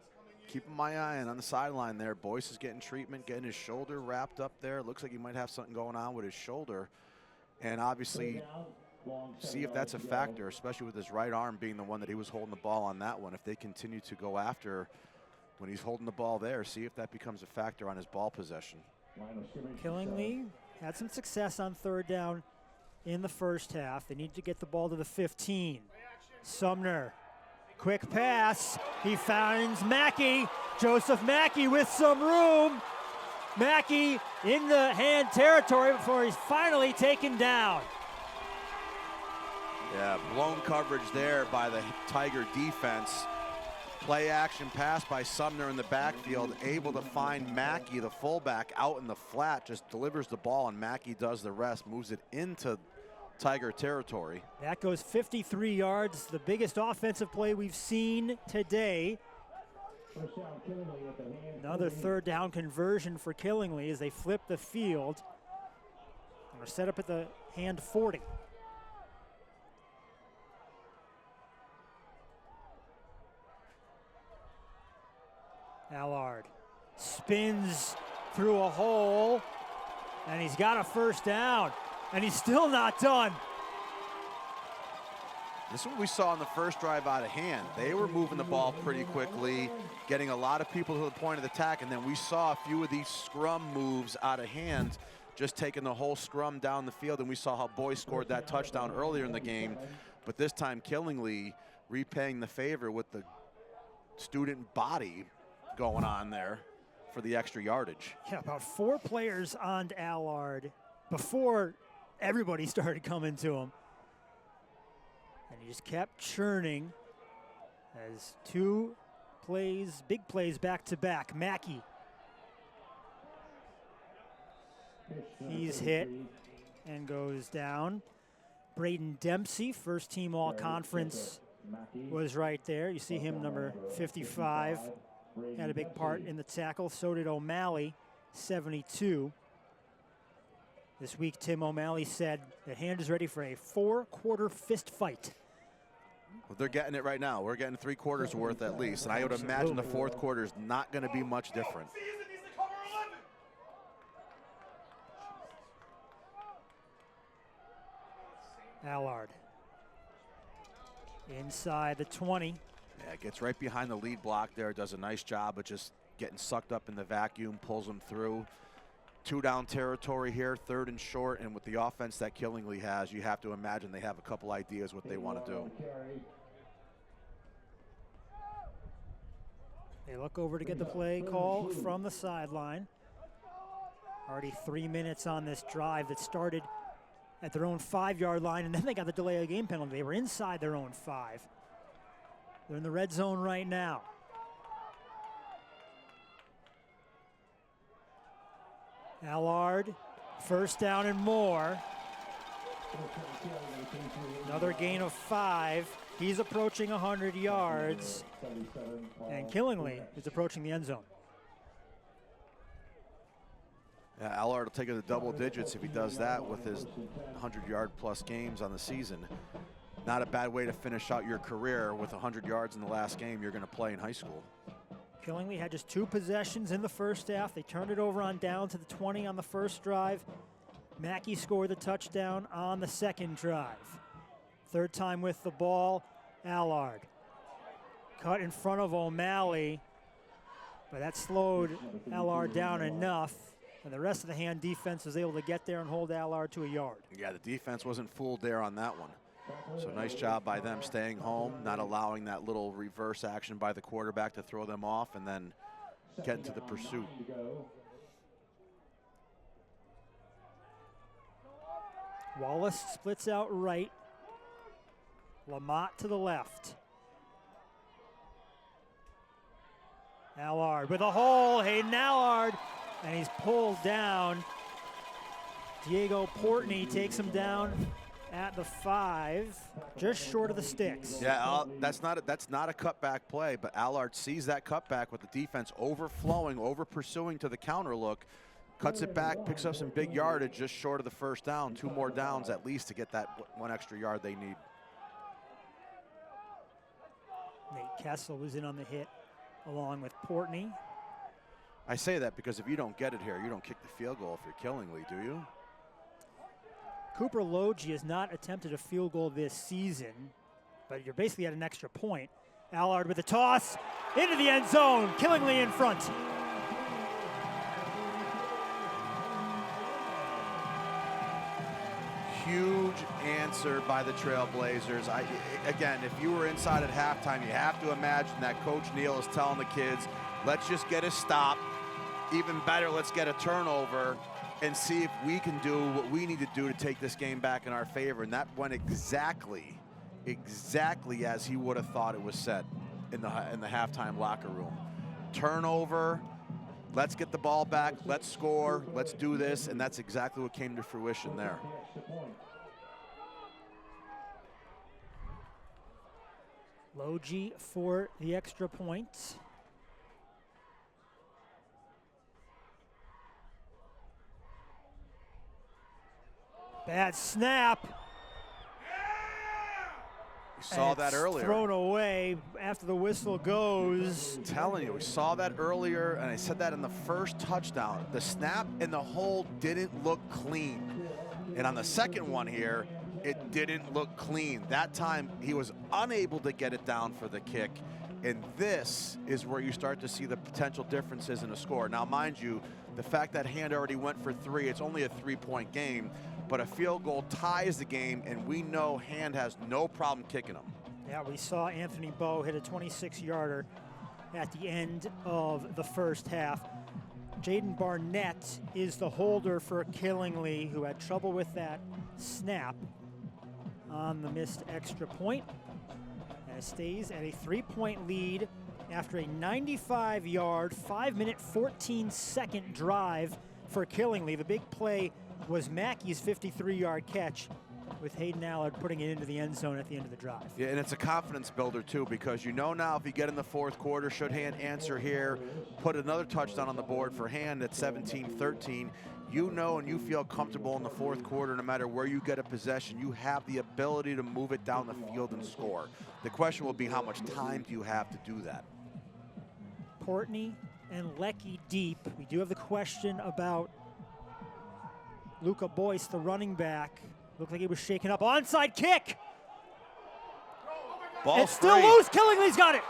keeping my eye on the sideline there. Boyce is getting treatment, getting his shoulder wrapped up there. Looks like he might have something going on with his shoulder. And obviously, see if that's a factor, especially with his right arm being the one that he was holding the ball on that one. If they continue to go after when he's holding the ball there, see if that becomes a factor on his ball possession. Killingly had some success on third down in the first half. They need to get the ball to the 15. Sumner, quick pass. He finds Mackey. Joseph Mackey with some room. Mackey in the hand territory before he's finally taken down. Yeah, blown coverage there by the Tiger defense. Play action pass by Sumner in the backfield, able to find Mackey, the fullback, out in the flat, just delivers the ball, and Mackey does the rest, moves it into Tiger territory. That goes 53 yards, the biggest offensive play we've seen today. Another third down conversion for Killingly as they flip the field. They're set up at the hand 40. Allard spins through a hole, and he's got a first down, and he's still not done. This is what we saw in the first drive out of hand. They were moving the ball pretty quickly, getting a lot of people to the point of attack, and then we saw a few of these scrum moves out of hand, just taking the whole scrum down the field, and we saw how Boyce scored that touchdown earlier in the game. But this time, Killingly repaying the favor with the student body going on there for the extra yardage. Yeah, about 4 players on Allard before everybody started coming to him. And he just kept churning as 2 plays, big plays back to back. Mackey. He's hit and goes down. Braden Dempsey, first team all conference, was right there. You see him, number 55. Had a big part in the tackle. So did O'Malley, 72. This week, Tim O'Malley said the hand is ready for a 4-quarter fist fight. Well, they're getting it right now. We're getting 3 quarters worth at least, and I would imagine the 4th quarter is not going to be much different. Allard inside the 20. Yeah, gets right behind the lead block there, does a nice job of just getting sucked up in the vacuum, pulls them through. 2 down territory here, 3rd and short, and with the offense that Killingly has, you have to imagine they have a couple ideas what they want to do. They look over to get the play call from the sideline. Already 3 minutes on this drive that started at their own 5-yard line, and then they got the delay of game penalty. They were inside their own 5. They're in the red zone right now. Allard, first down and more. Another gain of 5. He's approaching 100 yards. And Killingly is approaching the end zone. Yeah, Allard will take it to double digits if he does that with his 100-yard plus games on the season. Not a bad way to finish out your career with 100 yards in the last game you're going to play in high school. Killingly had just 2 possessions in the first half. They turned it over on down to the 20 on the first drive. Mackey scored the touchdown on the second drive. 3rd time with the ball, Allard. Cut in front of O'Malley, but that slowed Allard down enough, and the rest of the hand defense was able to get there and hold Allard to a yard. Yeah, the defense wasn't fooled there on that one. So nice job by them staying home, not allowing that little reverse action by the quarterback to throw them off, and then getting to the pursuit. Wallace splits out right. Lamont to the left. Allard with a hole. Hayden Allard, and he's pulled down. Diego Portney takes him down at the 5, just short of the sticks. Yeah, that's not a cutback play, but Allard sees that cutback with the defense overflowing, over pursuing to the counter look, cuts it back, picks up some big yardage just short of the first down. 2 more downs at least to get that 1 extra yard they need. Nate Kessel was in on the hit along with Portney. I say that because if you don't get it here, you don't kick the field goal if you're Killingly, do you? Cooper Logie has not attempted a field goal this season, but you're basically at an extra point. Allard with a toss into the end zone. Killingly in front. Huge answer by the Trailblazers. Again, if you were inside at halftime, you have to imagine that Coach Neal is telling the kids, let's just get a stop. Even better, let's get a turnover and see if we can do what we need to do to take this game back in our favor. And that went exactly as he would have thought it was set in the halftime locker room. Turnover, let's get the ball back, let's score, let's do this, and that's exactly what came to fruition there. Logie for the extra point. Bad snap. We saw that earlier. Thrown away after the whistle goes. I'm telling you, we saw that earlier, and I said that in the first touchdown. The snap and the hold didn't look clean. And on the second one here, it didn't look clean. That time, he was unable to get it down for the kick. And this is where you start to see the potential differences in a score. Now, mind you, the fact that Hand already went for 3, it's only a 3-point game, but a field goal ties the game, and we know Hand has no problem kicking them. Yeah, we saw Anthony Bowe hit a 26-yarder at the end of the first half. Jaden Barnett is the holder for Killingly, who had trouble with that snap on the missed extra point. And it stays at a 3-point lead after a 95-yard, 5-minute, 14-second drive for Killingly. The big play was Mackey's 53-yard catch, with Hayden Allard putting it into the end zone at the end of the drive. Yeah, and it's a confidence builder too, because you know now if you get in the fourth quarter, should Hand answer here, put another touchdown on the board for Hand at 17-13, you know and you feel comfortable in the fourth quarter, no matter where you get a possession, you have the ability to move it down the field and score. The question will be how much time do you have to do that? Portney and Leckie deep. We do have the question about Luca Boyce, the running back. Looked like he was shaken up. Onside kick. Ball it's still free. loose. Killingly's got it.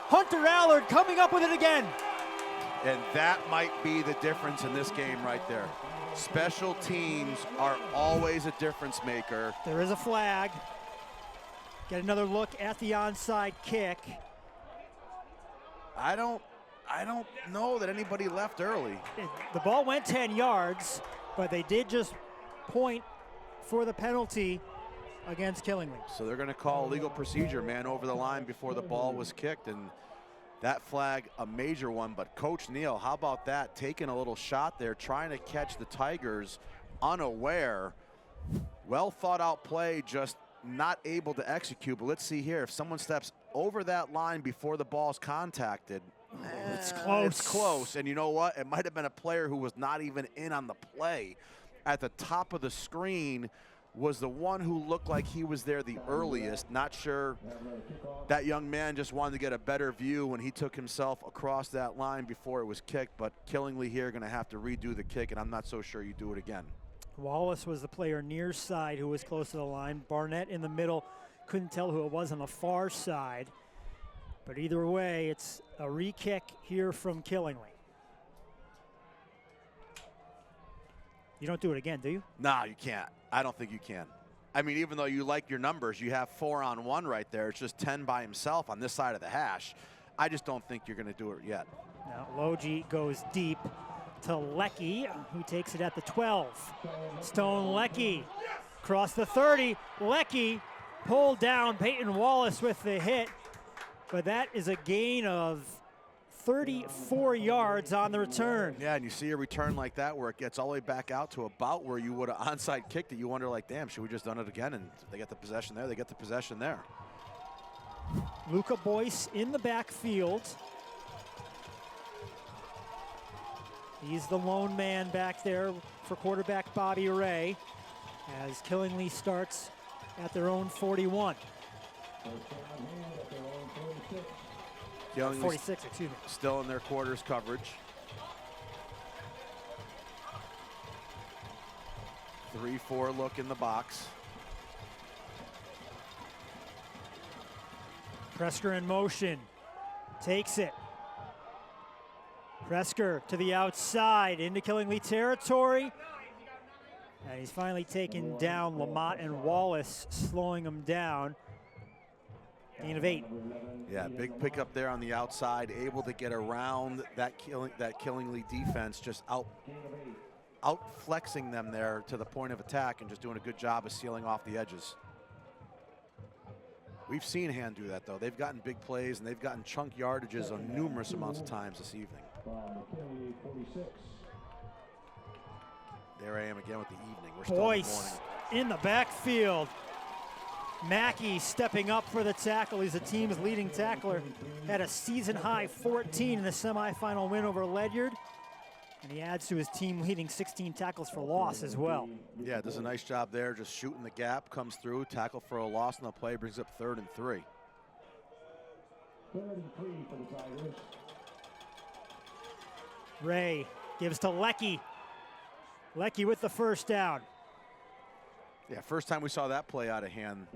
Hunter Allard coming up with it again. And that might be the difference in this game right there. Special teams are always a difference maker. There is a flag. Get another look at the onside kick. I don't know that anybody left early. The ball went 10 yards, but they did just point for the penalty against Killingly. So they're going to call legal procedure, man, over the line before the ball was kicked, and that flag, a major one. But Coach Neal, how about that? Taking a little shot there, trying to catch the Tigers unaware. Well thought out play, just not able to execute. But let's see here, if someone steps over that line before the ball's contacted, it's close. It's close, and you know what? It might have been a player who was not even in on the play. At the top of the screen was the one who looked like he was there the earliest. Not sure that young man just wanted to get a better view when he took himself across that line before it was kicked, but Killingly here going to have to redo the kick, and I'm not so sure you do it again. Wallace was the player near side who was close to the line. Barnett in the middle, couldn't tell who it was on the far side. But either way, it's a re-kick here from Killingly. You don't do it again, do you? No, you can't. I don't think you can. I mean, even though you like your numbers, you have 4-on-1 right there. It's just 10 by himself on this side of the hash. I just don't think you're going to do it yet. Now Logie goes deep to Leckie, who takes it at the 12. Stone Leckie across the 30. Leckie pulled down. Peyton Wallace with the hit. But that is a gain of 34 yards on the return. Yeah, and you see a return like that where it gets all the way back out to about where you would have onside kicked it. You wonder, like, damn, should we just done it again? And they get the possession there. They get the possession there. Luca Boyce in the backfield. He's the lone man back there for quarterback Bobby Ray as Killingly starts at their own 41. Killingly's 46, excuse me. still in their quarters coverage. 3-4 look in the box. Presker in motion, takes it. Presker to the outside, into Killingly territory. And he's finally taken down. Lamont and Wallace slowing him down. Gain of 8. Yeah, big pickup there on the outside, able to get around that Killingly defense, just out flexing them there to the point of attack and just doing a good job of sealing off the edges. We've seen Hand do that though. They've gotten big plays and they've gotten chunk yardages on numerous amounts of times this evening. There I am again with the evening. We're still in the Boyce morning. in the backfield. Mackey stepping up for the tackle. He's the team's leading tackler. Had a season-high 14 in the semifinal win over Ledyard. And he adds to his team-leading 16 tackles for loss as well. Yeah, does a nice job there, just shooting the gap, comes through, tackle for a loss on the play, brings up 3rd and 3. 3rd and 3 for the Tigers. Ray gives to Lecky. Lecky with the first down. Yeah, first time we saw that play out of Hand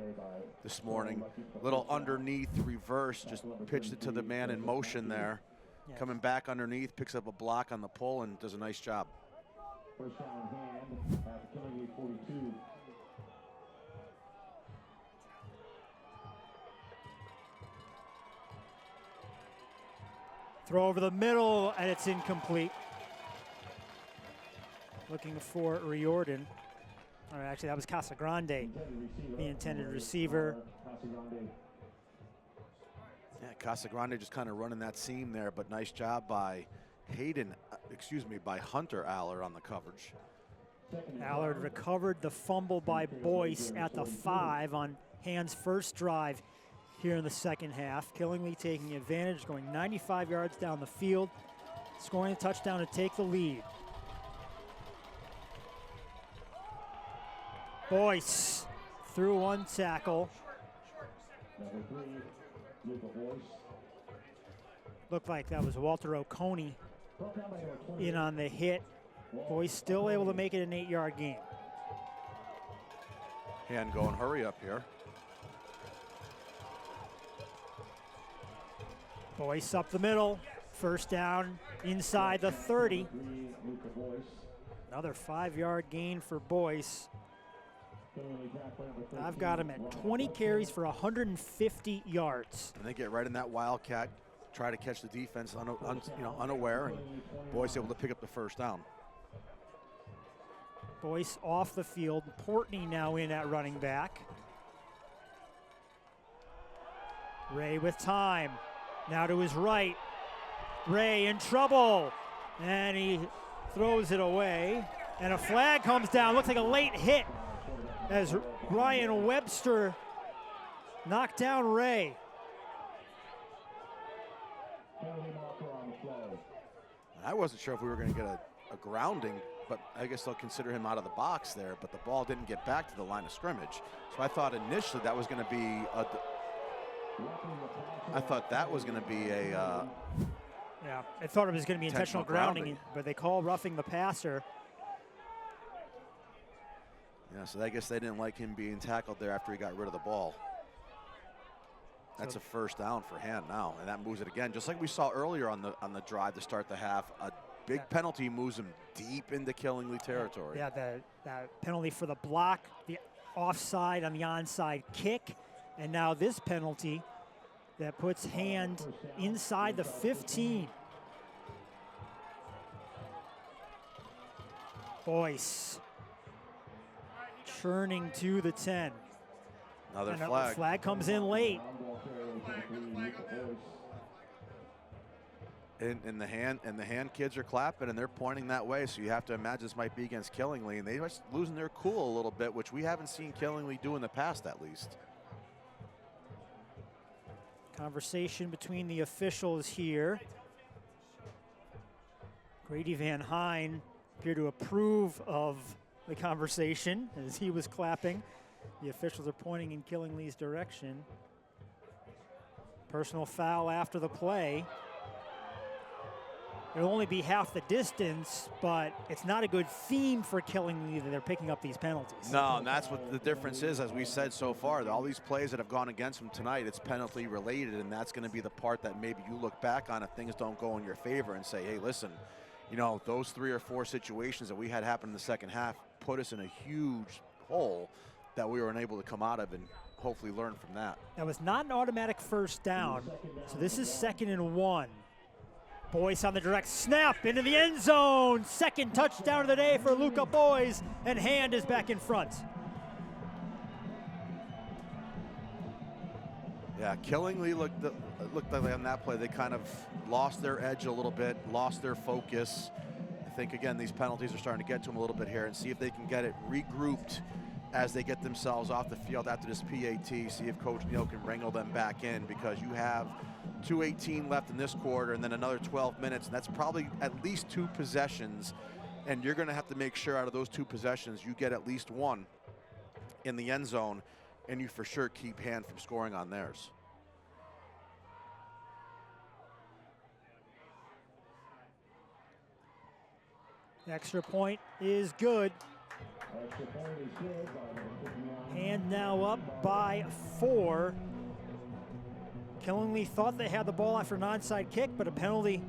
this morning. Little underneath reverse, just pitched it to the man in motion there. Yeah. Coming back underneath, picks up a block on the pull and does a nice job. First down Hand at Killingly 42. Throw over the middle, and it's incomplete. Looking for Riordan. Or actually, that was Casagrande, the intended receiver. Yeah, Casagrande just kind of running that seam there, but nice job by by Hunter Allard on the coverage. Allard recovered the fumble by Boyce at the 5 on Hand's first drive here in the second half. Killingly taking advantage, going 95 yards down the field, scoring a touchdown to take the lead. Boyce through one tackle. Number 3, Luca Boyce. Looked like that was Walter Oconee in on the hit. Boyce still able to make it an 8-yard gain. Hand going hurry up here. Boyce up the middle. First down inside the 30. Another 5-yard gain for Boyce. I've got him at 20 carries for 150 yards. And they get right in that wildcat, try to catch the defense unaware, and Boyce able to pick up the first down. Boyce off the field. Portney now in at running back. Ray with time. Now to his right. Ray in trouble. And he throws it away. And a flag comes down. Looks like a late hit as Ryan Webster knocked down Ray. I wasn't sure if we were going to get a grounding, but I guess they'll consider him out of the box there, but the ball didn't get back to the line of scrimmage. So I thought initially that was going to be yeah, I thought it was going to be intentional grounding, but they call roughing the passer. Yeah, so I guess they didn't like him being tackled there after he got rid of the ball. That's a first down for Hand now, and that moves it again, just like we saw earlier on the drive to start the half. A big penalty moves him deep into Killingly territory. Yeah, that penalty for the block, the offside on the onside kick, and now this penalty that puts Hand inside the 15. Boyce churning to the 10. Another and flag. Flag comes in late. And the hand kids are clapping and they're pointing that way, so you have to imagine this might be against Killingly, and they're just losing their cool a little bit, which we haven't seen Killingly do in the past, at least. Conversation between the officials here. Grady Van Hine appeared to approve of the conversation as he was clapping. The officials are pointing in Killingly's direction. Personal foul after the play. It'll only be half the distance, but it's not a good theme for Killingly that they're picking up these penalties. No, and that's what the difference is, as we said so far. All these plays that have gone against them tonight, it's penalty related, and that's going to be the part that maybe you look back on if things don't go in your favor and say, hey, listen, you know, those 3 or 4 situations that we had happen in the second half put us in a huge hole that we were unable to come out of and hopefully learn from that. That was not an automatic first down, so this is 2nd and 1. Boyce on the direct snap into the end zone. 2nd touchdown of the day for Luca Boyce, and Hand is back in front. Yeah, Killingly looked like on that play they kind of lost their edge a little bit, lost their focus. I think, again, these penalties are starting to get to them a little bit here, and see if they can get it regrouped as they get themselves off the field after this PAT, see if Coach Neal can wrangle them back in, because you have 2:18 left in this quarter and then another 12 minutes, and that's probably at least 2 possessions, and you're going to have to make sure out of those 2 possessions you get at least 1 in the end zone, and you for sure keep Hand from scoring on theirs. Extra point is good. Hand now up by 4. Killingly thought they had the ball after an onside kick, but a penalty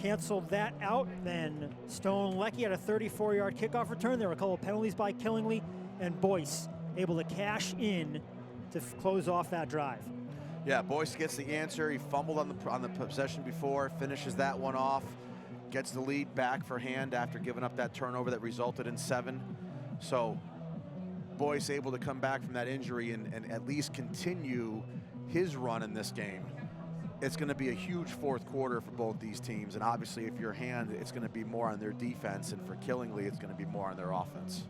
canceled that out. Then Stone Leckie had a 34-yard kickoff return. There were a couple of penalties by Killingly, and Boyce able to cash in to close off that drive. Yeah, Boyce gets the answer. He fumbled on the possession before, finishes that one off, gets the lead back for Hand after giving up that turnover that resulted in 7. So Boyce able to come back from that injury and at least continue his run in this game. It's going to be a huge 4th quarter for both these teams, and obviously if you're Hand, it's going to be more on their defense, and for Killingly, it's going to be more on their offense.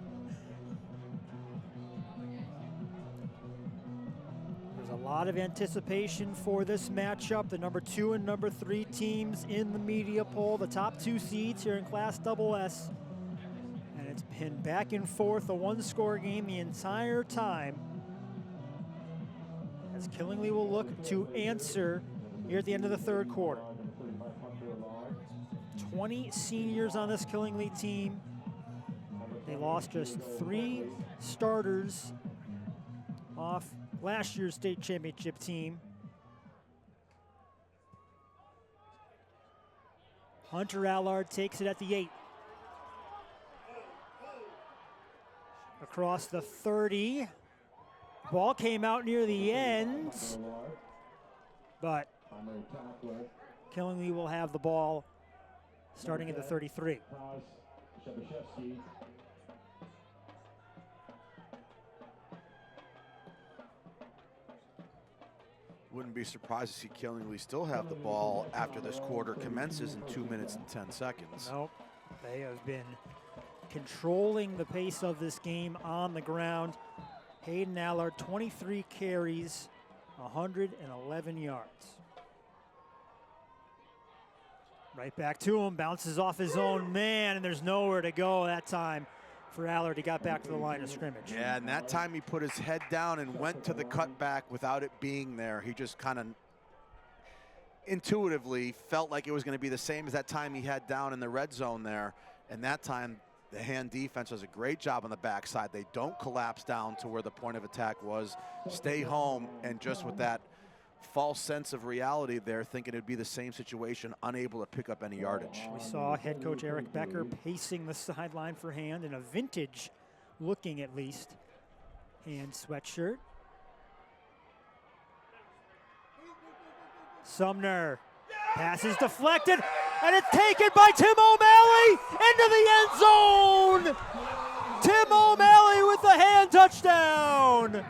There's a lot of anticipation for this matchup. The number 2 and number 3 teams in the media poll, the top 2 seeds here in Class SS. And it's been back and forth, a 1-score game the entire time, as Killingly will look to answer here at the end of the 3rd quarter. 20 seniors on this Killingly team. They lost just 3 starters off last year's state championship team. Hunter Allard takes it at the 8. Across the 30. Ball came out near the end, but Killingly will have the ball starting at the 33. Wouldn't be surprised to see Killingly still have the ball after this quarter commences in 2 minutes and 10 seconds. Nope, they have been controlling the pace of this game on the ground. Hayden Allard, 23 carries, 111 yards. Right back to him, bounces off his own man, and there's nowhere to go that time for Allard. He got back to the line of scrimmage. Yeah, and that time he put his head down and went to the cutback without it being there. He just kind of intuitively felt like it was going to be the same as that time he had down in the red zone there, and that time the Hand defense does a great job on the backside. They don't collapse down to where the point of attack was, stay home, and just with that false sense of reality there, thinking it'd be the same situation, unable to pick up any yardage. We saw head coach Eric Becker pacing the sideline for Hand in a vintage looking, at least, Hand sweatshirt. Sumner, pass is deflected, and it's taken by Tim O'Malley into the end zone. Tim O'Malley with the Hand touchdown.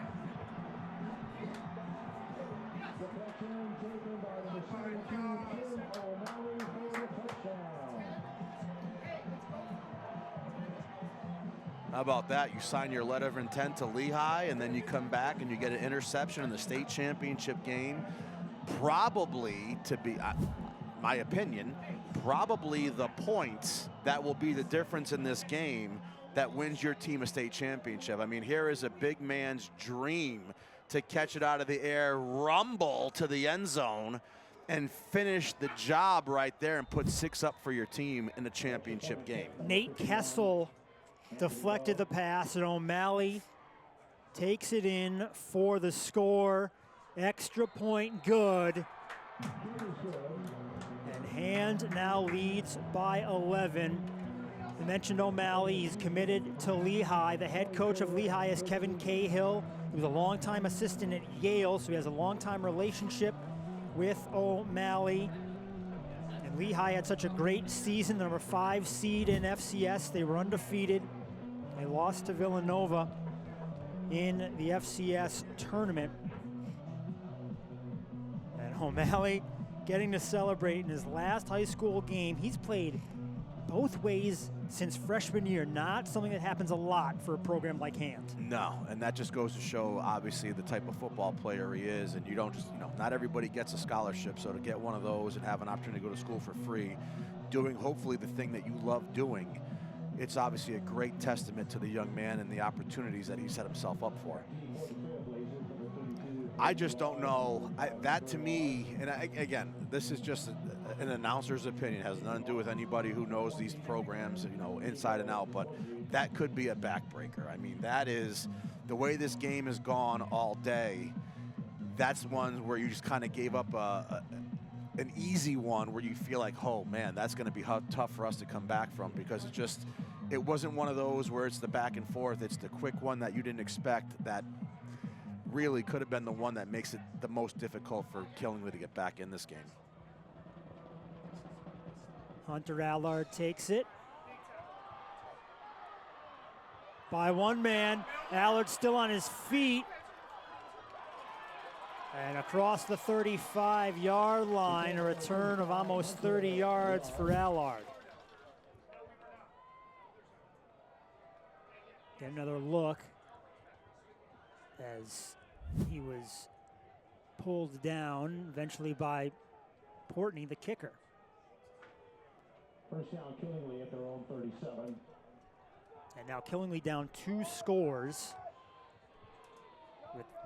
How about that? You sign your letter of intent to Lehigh, and then you come back and you get an interception in the state championship game. Probably, to be, my opinion, probably the points that will be the difference in this game that wins your team a state championship. I mean, here is a big man's dream to catch it out of the air, rumble to the end zone, and finish the job right there and put 6 up for your team in a championship game. Nate Kessel deflected the pass, and O'Malley takes it in for the score. Extra point good. And Hand now leads by 11. I mentioned O'Malley. He's committed to Lehigh. The head coach of Lehigh is Kevin Cahill. He was a longtime assistant at Yale, so he has a longtime relationship with O'Malley. And Lehigh had such a great season, the number 5 seed in FCS. They were undefeated. They lost to Villanova in the FCS tournament. And O'Malley getting to celebrate in his last high school game. He's played both ways since freshman year, not something that happens a lot for a program like Hand. No, and that just goes to show, obviously, the type of football player he is, and you don't just, not everybody gets a scholarship, so to get one of those and have an opportunity to go to school for free, doing hopefully the thing that you love doing, it's obviously a great testament to the young man and the opportunities that he set himself up for. I just don't know. That to me, and again, this is just an announcer's opinion. It has nothing to do with anybody who knows these programs, inside and out, but that could be a backbreaker. I mean, that is the way this game has gone all day. That's one where you just kind of gave up an easy one where you feel like, oh man, that's going to be tough for us to come back from, because it wasn't one of those where it's the back and forth. It's the quick one that you didn't expect that really could have been the one that makes it the most difficult for Killingly to get back in this game. Hunter Allard takes it. By one man, Allard still on his feet. And across the 35-yard line, a return of almost 30 yards for Allard. Get another look as he was pulled down eventually by Portney, the kicker. First down, Killingly at their own 37. And now Killingly down 2 scores.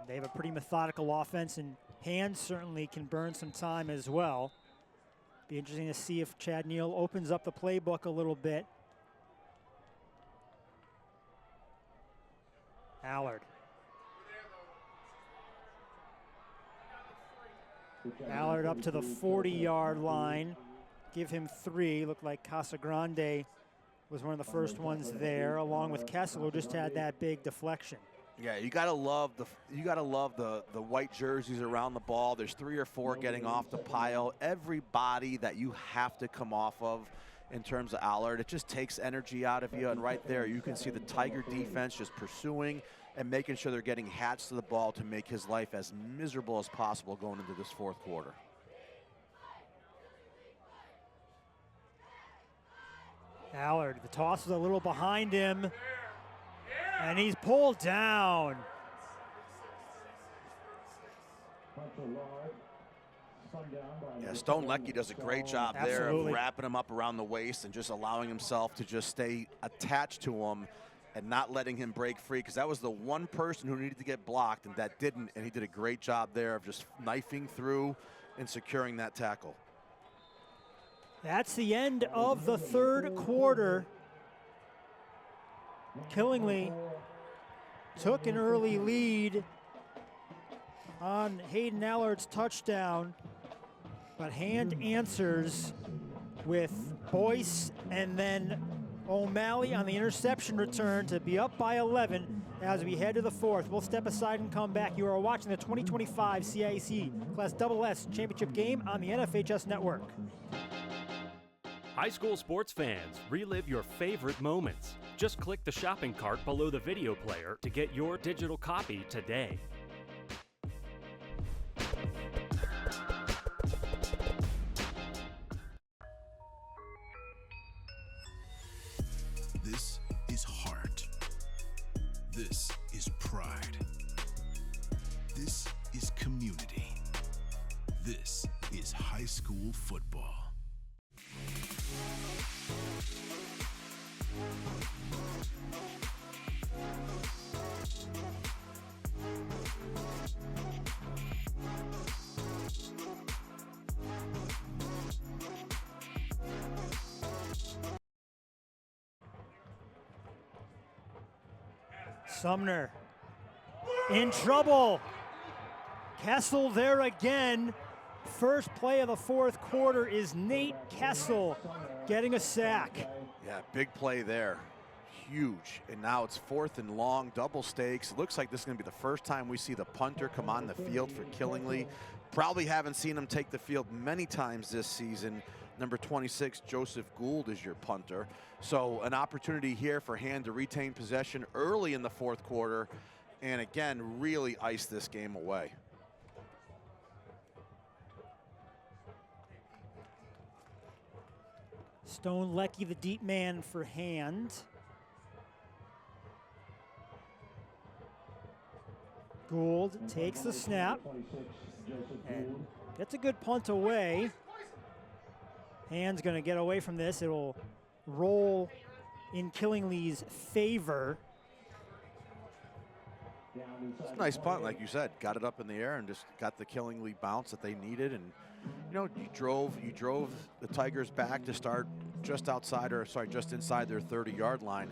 They have a pretty methodical offense, and Hand certainly can burn some time as well. Be interesting to see if Chad Neal opens up the playbook a little bit. Allard. Allard up to the 40-yard line. Give him 3. Looked like Casagrande was one of the first ones there, along with Kessel, who just had that big deflection. Yeah, you gotta love the white jerseys around the ball. There's 3 or 4 getting off the pile. Everybody that you have to come off of in terms of Allard, it just takes energy out of you. And right there, you can see the Tiger defense just pursuing and making sure they're getting hats to the ball to make his life as miserable as possible going into this 4th quarter. Allard, the toss is a little behind him, and he's pulled down. Yeah, Stone Leckie does a great job there of wrapping him up around the waist and just allowing himself to just stay attached to him and not letting him break free, because that was the one person who needed to get blocked, and that didn't, and he did a great job there of just knifing through and securing that tackle. That's the end of the 3rd quarter. Killingly took an early lead on Hayden Allard's touchdown, but Hand answers with Boyce and then O'Malley on the interception return to be up by 11 as we head to the 4th. We'll step aside and come back. You are watching the 2025 CIAC Class SS Championship game on the NFHS Network. High school sports fans, relive your favorite moments. Just click the shopping cart below the video player to get your digital copy today. This is heart. This is pride. This is community. This is high school football. Sumner in trouble. Kessel there again. First play of the fourth quarter is Nate Kessel getting a sack. Yeah, big play there. Huge. And now it's 4th and long, double stakes. It looks like this is going to be the first time we see the punter come on the field for Killingly. Probably haven't seen him take the field many times this season. Number 26, Joseph Gould, is your punter. So an opportunity here for Hand to retain possession early in the fourth quarter and again really ice this game away. Stone Leckie, the deep man for Hand. Gould takes the snap and gets a good punt away. Hand's going to get away from this. It'll roll in Killingly's favor. It's a nice punt, like you said. Got it up in the air and just got the Killingly bounce that they needed. And you know, you drove the Tigers back to start just inside their 30-yard line.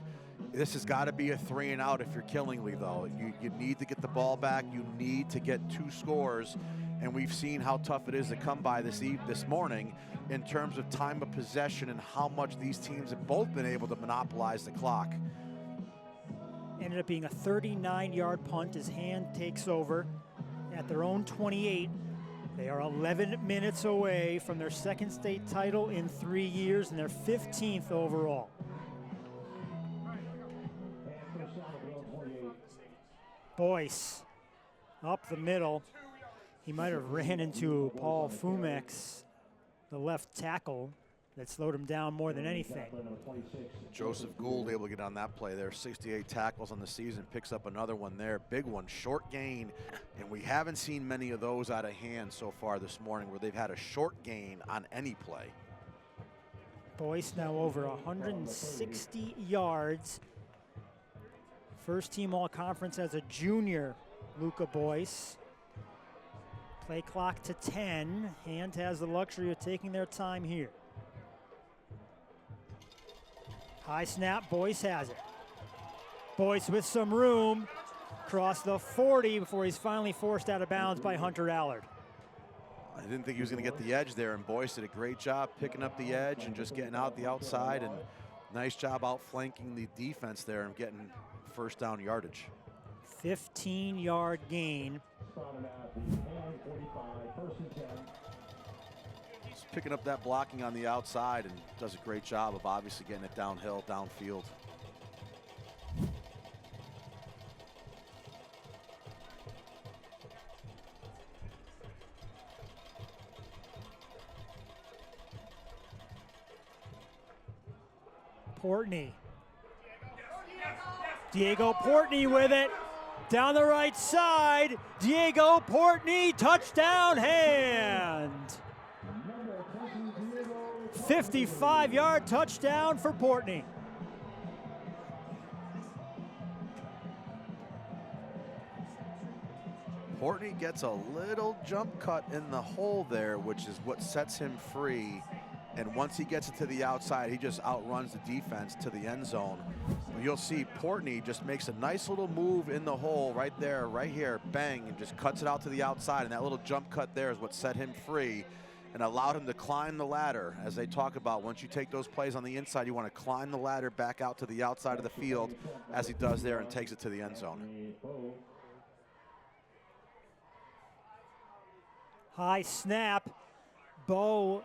This has got to be a 3 and out if you're Killingly, though. You need to get the ball back. You need to get 2 scores. And we've seen how tough it is to come by this morning in terms of time of possession and how much these teams have both been able to monopolize the clock. Ended up being a 39-yard punt as Hand takes over at their own 28. They are 11 minutes away from their second state title in 3 years and their 15th overall. Boyce up the middle. He might have ran into Paul Fumex, the left tackle, that slowed him down more than anything. Joseph Gould able to get on that play there. 68 tackles on the season, picks up another one there. Big one, short gain. And we haven't seen many of those out of Hand so far this morning where they've had a short gain on any play. Boyce now over 160 yards. First team all-conference as a junior, Luca Boyce. Play clock to 10. Hand has the luxury of taking their time here. High snap, Boyce has it. Boyce with some room, across the 40 before he's finally forced out of bounds by Hunter Allard. I didn't think he was going to get the edge there, and Boyce did a great job picking up the edge and just getting out the outside, and nice job outflanking the defense there and getting first down yardage. 15-yard gain. He's picking up that blocking on the outside and does a great job of obviously getting it downhill, downfield. Portney. Diego Portney with it. Down the right side. Diego Portney, touchdown Hand. 55-yard touchdown for Portney. Portney gets a little jump cut in the hole there, which is what sets him free. And once he gets it to the outside, he just outruns the defense to the end zone. You'll see Portney just makes a nice little move in the hole right there, right here, bang, and just cuts it out to the outside. And that little jump cut there is what set him free and allowed him to climb the ladder. As they talk about, once you take those plays on the inside, you want to climb the ladder back out to the outside of the field, as he does there and takes it to the end zone. High snap. Bo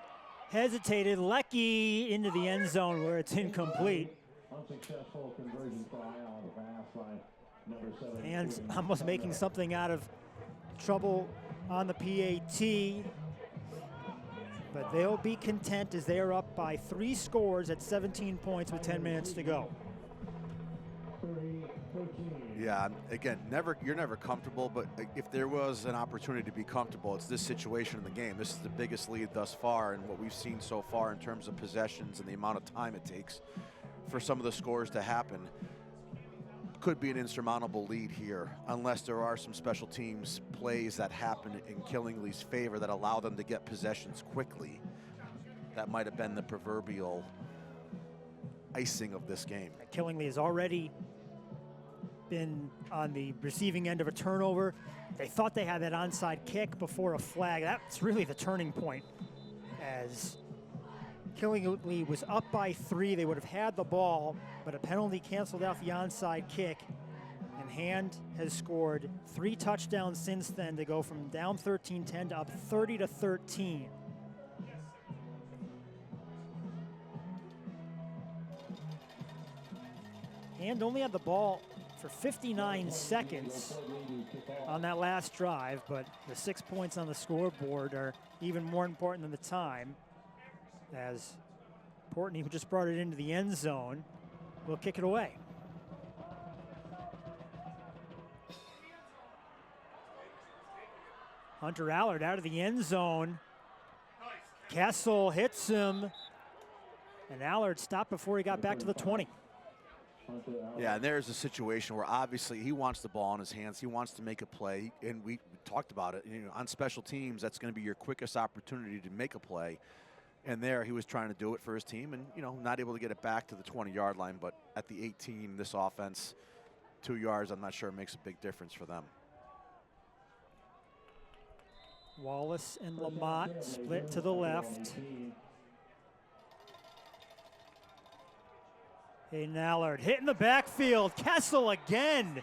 hesitated. Leckie into the end zone where it's incomplete. Unsuccessful conversion try on the pass by number 7. And almost making something out of trouble on the PAT. But they'll be content as they are up by 3 scores at 17 points with 10 minutes to go. Yeah, again, you're never comfortable, but if there was an opportunity to be comfortable, it's this situation in the game. This is the biggest lead thus far, and what we've seen so far in terms of possessions and the amount of time it takes for some of the scores to happen. Could be an insurmountable lead here, unless there are some special teams plays that happen in Killingly's favor that allow them to get possessions quickly. That might have been the proverbial icing of this game. Killingly has already been on the receiving end of a turnover. They thought they had that onside kick before a flag. That's really the turning point, as Killingly was up by 3. They would have had the ball, but a penalty canceled out the onside kick. And Hand has scored 3 touchdowns since then to go from down 13-10 to up 30-13. Hand only had the ball for 59 seconds on that last drive, but the 6 points on the scoreboard are even more important than the time, as Portney, who just brought it into the end zone, will kick it away. Hunter Allard out of the end zone. Kessel hits him, and Allard stopped before he got back to the 20. Yeah, and there's a situation where obviously he wants the ball in his hands. He wants to make a play, and we talked about it. You know, on special teams, that's going to be your quickest opportunity to make a play. And there, he was trying to do it for his team, and not able to get it back to the 20-yard line. But at the 18, this offense, 2 yards, I'm not sure it makes a big difference for them. Wallace and Lamont split to the left. Hayden Allard hitting the backfield. Kessel again.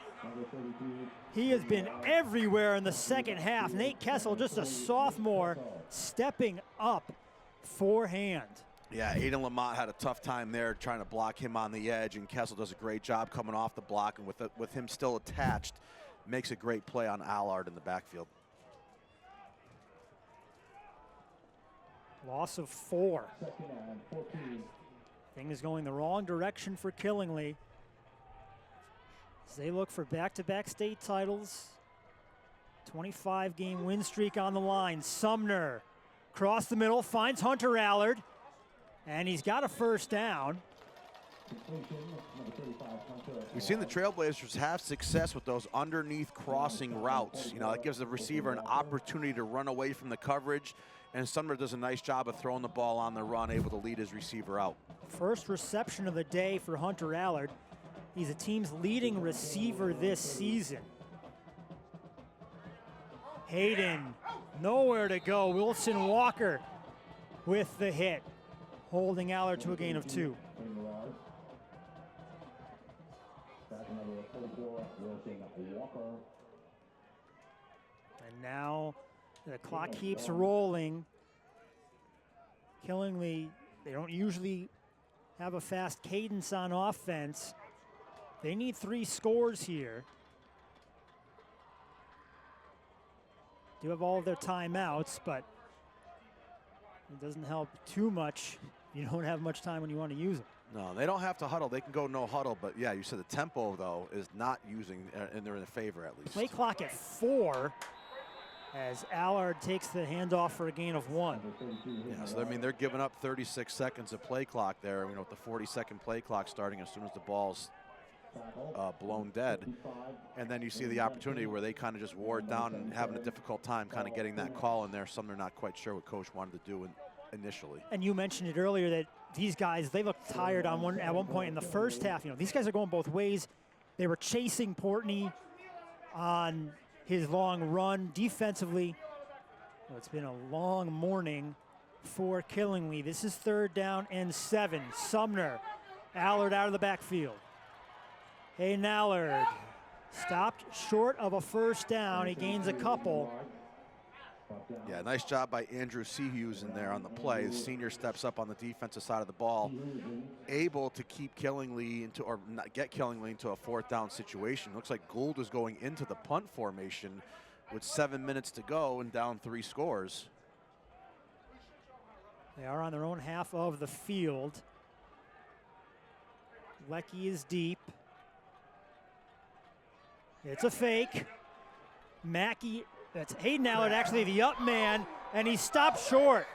He has been everywhere in the second half. Nate Kessel, just a sophomore, stepping up for Hand. Yeah, Aiden Lamont had a tough time there trying to block him on the edge, and Kessel does a great job coming off the block, and with him still attached, makes a great play on Allard in the backfield. Loss of 4. Things going the wrong direction for Killingly as they look for back-to-back state titles. 25-game win streak on the line. Sumner across the middle, finds Hunter Allard, and he's got a first down. We've seen the Trailblazers have success with those underneath crossing routes. It gives the receiver an opportunity to run away from the coverage, and Sumner does a nice job of throwing the ball on the run, able to lead his receiver out. First reception of the day for Hunter Allard. He's the team's leading receiver this season. Hayden, nowhere to go. Wilson Walker with the hit, holding Allard to a gain of 2. And now the clock keeps rolling. Killingly, they don't usually have a fast cadence on offense. They need 3 scores here. Do have all of their timeouts, but it doesn't help too much. You don't have much time when you want to use them. No, they don't have to huddle. They can go no huddle, but yeah, you said the tempo, though, is not using, and they're in favor at least. Play clock at 4 as Allard takes the handoff for a gain of 1. Yeah, so they're giving up 36 seconds of play clock there, with the 40-second play clock starting as soon as the ball's blown dead. And then you see the opportunity where they kind of just wore it down and having a difficult time kind of getting that call in there. Some they're not quite sure what coach wanted to do initially. And you mentioned it earlier that these guys, they looked tired at one point in the first half. These guys are going both ways. They were chasing Portney on his long run defensively. Well, it's been a long morning for Killingly. This is 3rd down and 7. Sumner, Allard out of the backfield. Hayden Allard stopped short of a first down. He gains a couple. Yeah, nice job by Andrew Seahughes in there on the play. The senior steps up on the defensive side of the ball, able to keep Killingly into, or not get Killingly into a 4th down situation. Looks like Gould is going into the punt formation with 7 minutes to go and down 3 scores. They are on their own half of the field. Lecky is deep. It's a fake. Mackey, that's Hayden Allard, actually the up man, and he stopped short.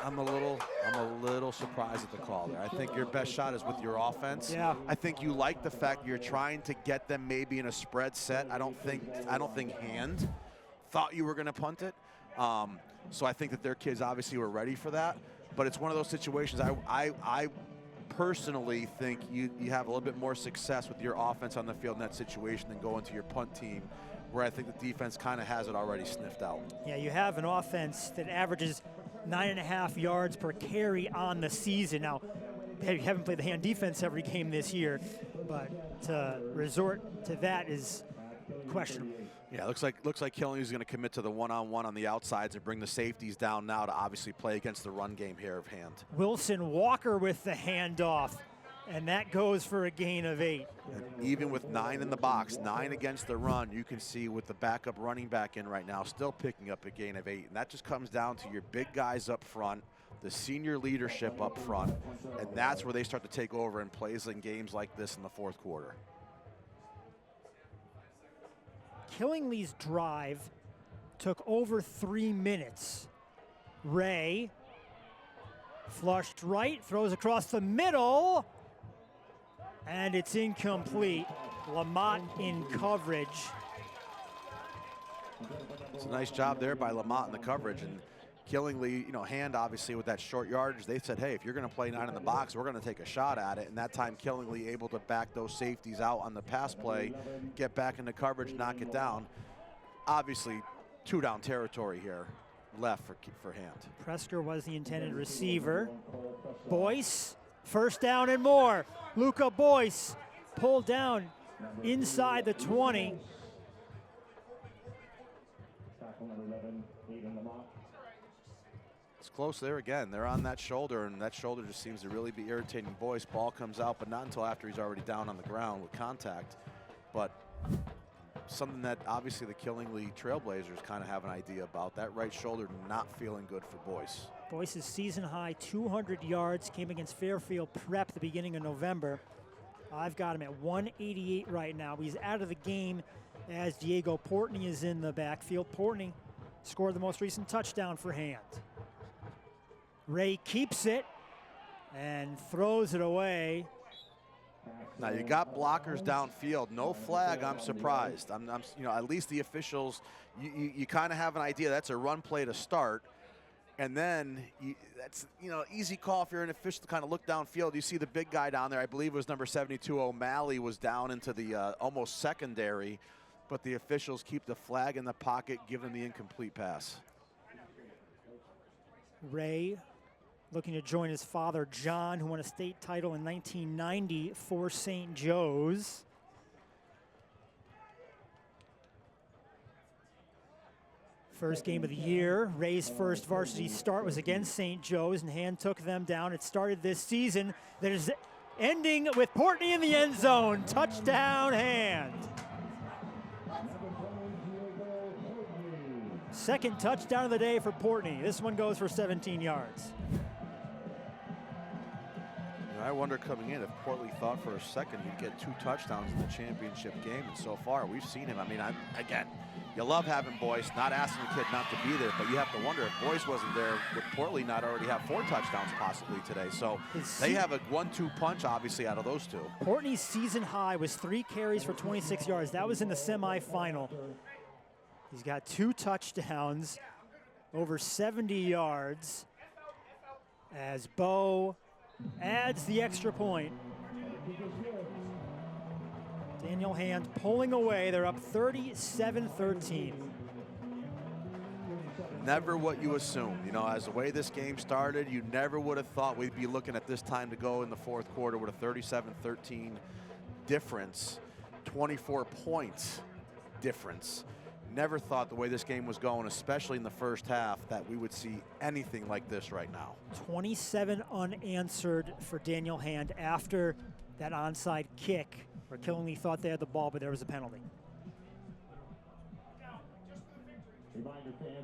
I'm a little surprised at the call there. I think your best shot is with your offense. Yeah. I think you like the fact you're trying to get them maybe in a spread set. I don't think Hand thought you were going to punt it. So I think that their kids obviously were ready for that. But it's one of those situations I personally think you have a little bit more success with your offense on the field in that situation than going to your punt team, where I think the defense kind of has it already sniffed out. Yeah, you have an offense that averages 9.5 yards per carry on the season. Now, you haven't played the hand defense every game this year, but to resort to that is questionable. Yeah, looks like Killingley is going to commit to the one-on-one on the outsides and bring the safeties down now to obviously play against the run game here of hand. Wilson Walker with the handoff, and that goes for a gain of 8. And even with 9 in the box, 9 against the run, you can see with the backup running back in right now, still picking up a gain of 8. And that just comes down to your big guys up front, the senior leadership up front, and that's where they start to take over in plays in games like this in the fourth quarter. Killingley's drive took over 3 minutes. Ray flushed right, throws across the middle, and it's incomplete. Lamont in coverage. It's a nice job there by Lamont in the coverage, and Killingley, Hand obviously with that short yardage, they said, hey, if you're going to play 9 in the box, we're going to take a shot at it. And that time Killingley able to back those safeties out on the pass play, get back into coverage, knock it down. Obviously, 2-down territory here left for Hand. Presker was the intended receiver. Boyce, first down and more. Luca Boyce pulled down inside the 20. It's close there again. They're on that shoulder, and that shoulder just seems to really be irritating Boyce. Ball comes out, but not until after he's already down on the ground with contact. But something that obviously the Killingley Trailblazers kind of have an idea about. That right shoulder not feeling good for Boyce. Boyce's season high 200 yards came against Fairfield Prep the beginning of November. I've got him at 188 right now. He's out of the game as Diego Portney is in the backfield. Portney scored the most recent touchdown for Hand. Ray keeps it and throws it away. Now you got blockers downfield, no flag. I'm surprised. I'm at least the officials, you kind of have an idea that's a run play to start, and then that's easy call if you're an official to kind of look downfield. You see the big guy down there. I believe it was number 72 O'Malley was down into the almost secondary, but the officials keep the flag in the pocket, give him the incomplete pass. Ray looking to join his father, John, who won a state title in 1990 for St. Joe's. First game of the year. Ray's first varsity start was against St. Joe's, and Hand took them down. It started this season that is ending with Portney in the end zone. Touchdown, Hand. Second touchdown of the day for Portney. This one goes for 17 yards. I wonder coming in if Portney thought for a second he'd get 2 touchdowns in the championship game, and so far we've seen him. I mean, again, you love having Boyce, not asking the kid not to be there, but you have to wonder if Boyce wasn't there, would Portney not already have 4 touchdowns possibly today? So they have a 1-2 punch, obviously, out of those 2. Portney's season high was 3 carries for 26 yards. That was in the semifinal. He's got 2 touchdowns, over 70 yards, as Bo adds the extra point. Daniel Hand pulling away. They're up 37-13. Never what you assume. As the way this game started, you never would have thought we'd be looking at this time to go in the fourth quarter with a 37-13 difference, 24 points difference. Never thought the way this game was going, especially in the first half, that we would see anything like this right now. 27 unanswered for Daniel Hand after that onside kick where Killingley thought they had the ball, but there was a penalty.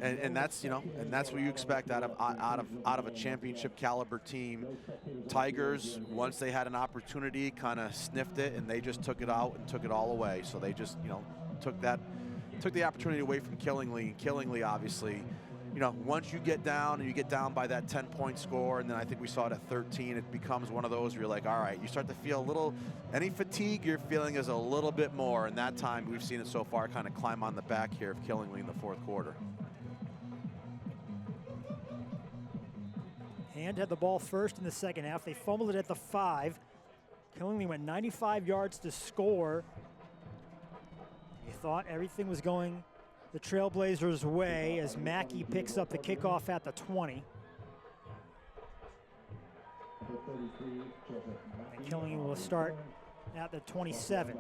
And that's and that's what you expect out of a championship caliber team. Tigers, once they had an opportunity, kind of sniffed it, and they just took it out and took it all away. So they just took the opportunity away from Killingley. And Killingley, obviously, once you get down and you get down by that 10-point score, and then I think we saw it at 13, it becomes one of those where you're like, all right, you start to feel any fatigue you're feeling is a little bit more. And that time we've seen it so far kind of climb on the back here of Killingley in the fourth quarter. Hand had the ball first in the second half. They fumbled it at the 5. Killingly went 95 yards to score. You thought everything was going the Trailblazers' way as Mackey picks up the kickoff at the 20. And Killingly will start at the 27.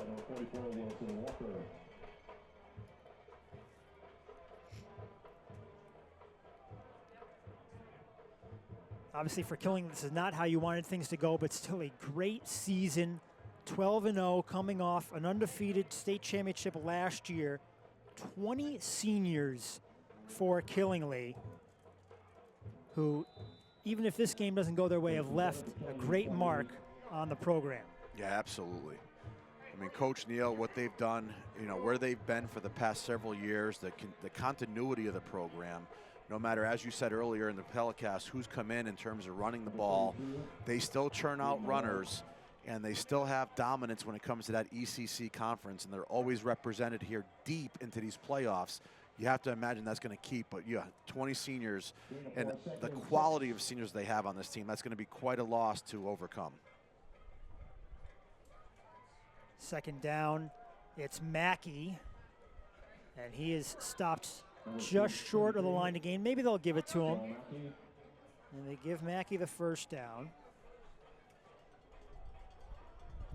Obviously for Killingly, this is not how you wanted things to go, but still a great season. 12-0 coming off an undefeated state championship last year. 20 seniors for Killingly, who, even if this game doesn't go their way, have left a great mark on the program. Yeah, absolutely. I mean, Coach Neal, what they've done, you know, where they've been for the past several years, the continuity of the program, no matter, as you said earlier in the telecast, who's come in terms of running the ball, they still churn out runners, and they still have dominance when it comes to that ECC conference, and they're always represented here deep into these playoffs. You have to imagine that's going to keep, but yeah, 20 seniors, and the quality of seniors they have on this team, that's going to be quite a loss to overcome. Second down, it's Mackey, and he is stopped just short of the line to gain. Maybe they'll give it to him. And they give Mackey the first down.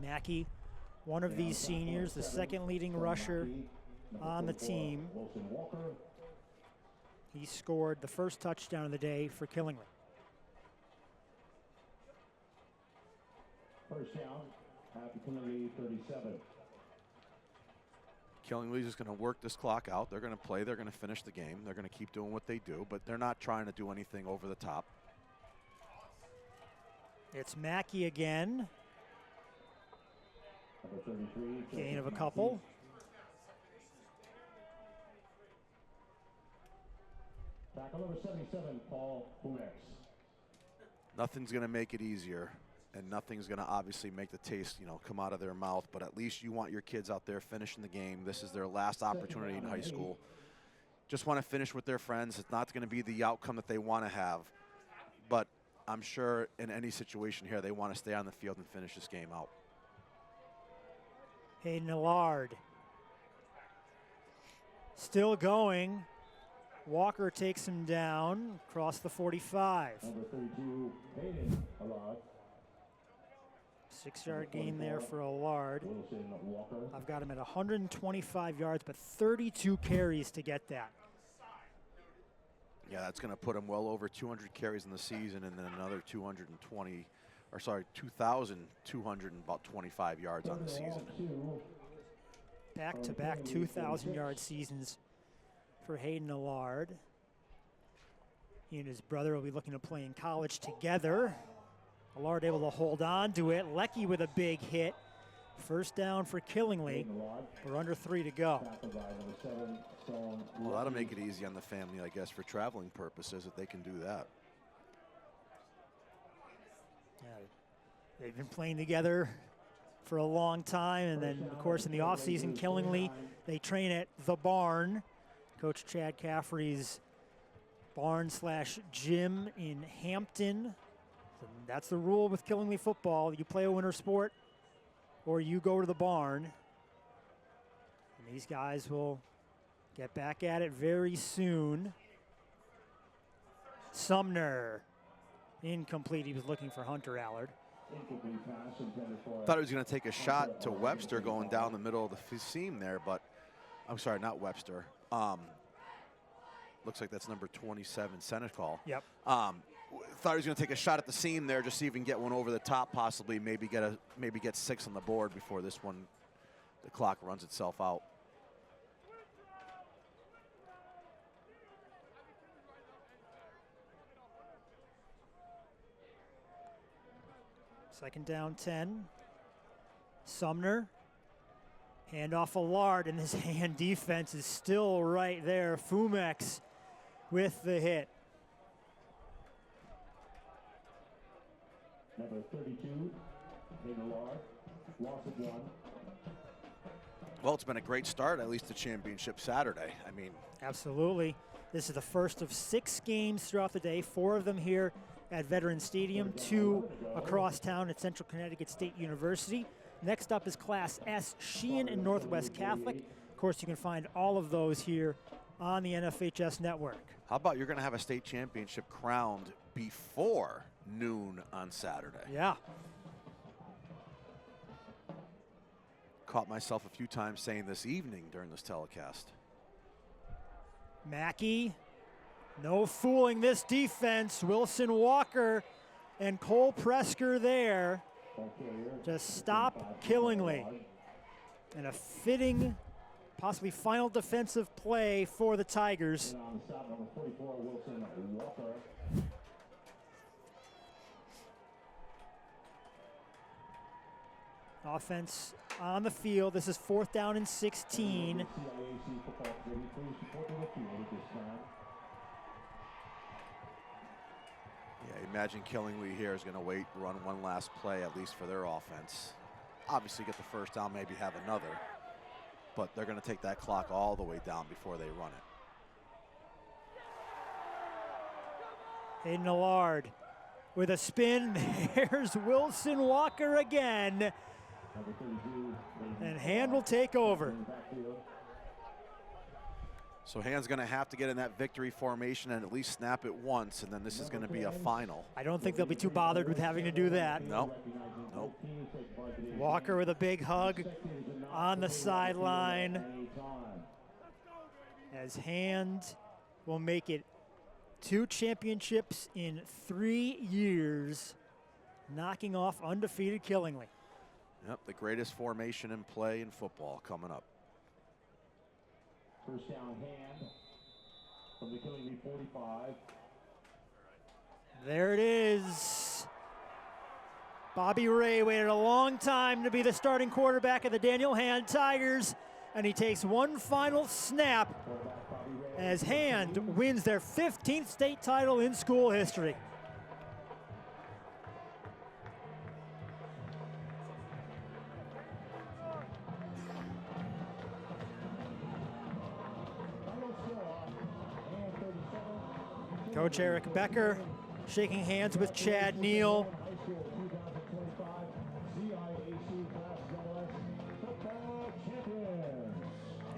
Mackey, one of these seniors, the second leading rusher on the team. He scored the first touchdown of the day for Killingly. First down at Killingly 37. Killingly's just going to work this clock out. They're going to play. They're going to finish the game. They're going to keep doing what they do, but they're not trying to do anything over the top. It's Mackey again. Gain of a couple. Tackle number 77, Paul Fumex. Nothing's going to make it easier, and nothing's going to obviously make the taste, you know, come out of their mouth, but at least you want your kids out there finishing the game. This is their last opportunity in high school. Just want to finish with their friends. It's not going to be the outcome that they want to have, but I'm sure in any situation here, they want to stay on the field and finish this game out. Hayden Allard still going. Walker takes him down across the 45. Number 32, Hayden Allard. 6-yard gain there for Allard. Wilson Walker. I've got him at 125 yards, but 32 carries to get that. Yeah, that's going to put him well over 200 carries in the season, and then another 2,225 yards on the season. Back-to-back 2,000-yard seasons for Hayden Allard. He and his brother will be looking to play in college together. Allard able to hold on to it. Leckie with a big hit. First down for Killingly. We're under 3 to go. Well, that'll make it easy on the family, I guess, for traveling purposes, if they can do that. Yeah, they've been playing together for a long time, and then, of course, in the offseason, Killingly, they train at The Barn, Coach Chad Caffrey's barn/gym in Hampton. So that's the rule with Killingly football. You play a winter sport, or you go to The Barn. And these guys will get back at it very soon. Sumner, incomplete. He was looking for Hunter Allard. Thought he was going to take a shot to Webster going down the middle of the seam there, but I'm sorry, not Webster. Looks like that's number 27, Senecal. Yep. Thought he was going to take a shot at the seam there, just see if he can get one over the top, possibly maybe get 6 on the board before this one, the clock runs itself out. Second down 10. Sumner. Handoff Allard, and his hand defense is still right there. Fumex with the hit. Number 32, Hayden Allard. Loss of 1. Well, it's been a great start, at least the championship Saturday. I mean, absolutely. This is the first of 6 games throughout the day, 4 of them here at Veterans Stadium, 2 across town at Central Connecticut State University. Next up is Class S, Sheehan and Northwest Catholic. Of course, you can find all of those here on the NFHS network. How about you're going to have a state championship crowned before noon on Saturday? Yeah. Caught myself a few times saying this evening during this telecast. Mackey, no fooling this defense. Wilson Walker and Cole Presker there. Just stop Killingly. And a fitting, possibly final defensive play for the Tigers. Offense on the field. This is 4th down and 16. Yeah, imagine Killingly here is going to run one last play at least for their offense. Obviously get the first down, maybe have another. But they're going to take that clock all the way down before they run it. Hayden Allard with a spin. There's Wilson Walker again. And Hand will take over. So Hand's going to have to get in that victory formation and at least snap it once, and then this is going to be a final. I don't think they'll be too bothered with having to do that. No. Nope. Walker with a big hug on the sideline. As Hand will make it 2 championships in 3 years, knocking off undefeated Killingly. Yep, the greatest formation in play in football coming up. First down, Hand from the Killingly 45. There it is. Bobby Ray waited a long time to be the starting quarterback of the Daniel Hand Tigers, and he takes one final snap as Hand wins their 15th state title in school history. Coach Eric Becker shaking hands with Chad Neal.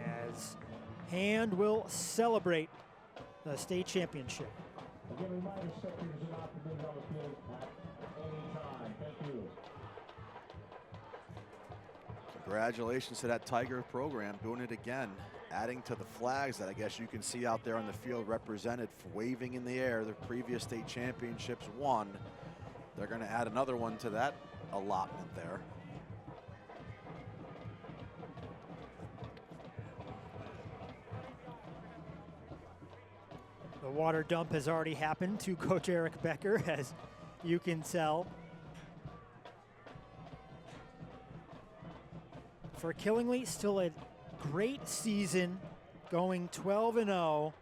As Hand will celebrate the state championship. Again, reminder, spectators are not permitted on the field at any time. Thank you. Congratulations to that Tiger program doing it again, adding to the flags that I guess you can see out there on the field represented, waving in the air. The previous state championships won. They're going to add another one to that allotment there. The water dump has already happened to Coach Eric Becker, as you can tell. For Killingly, still a great season, going 12-0,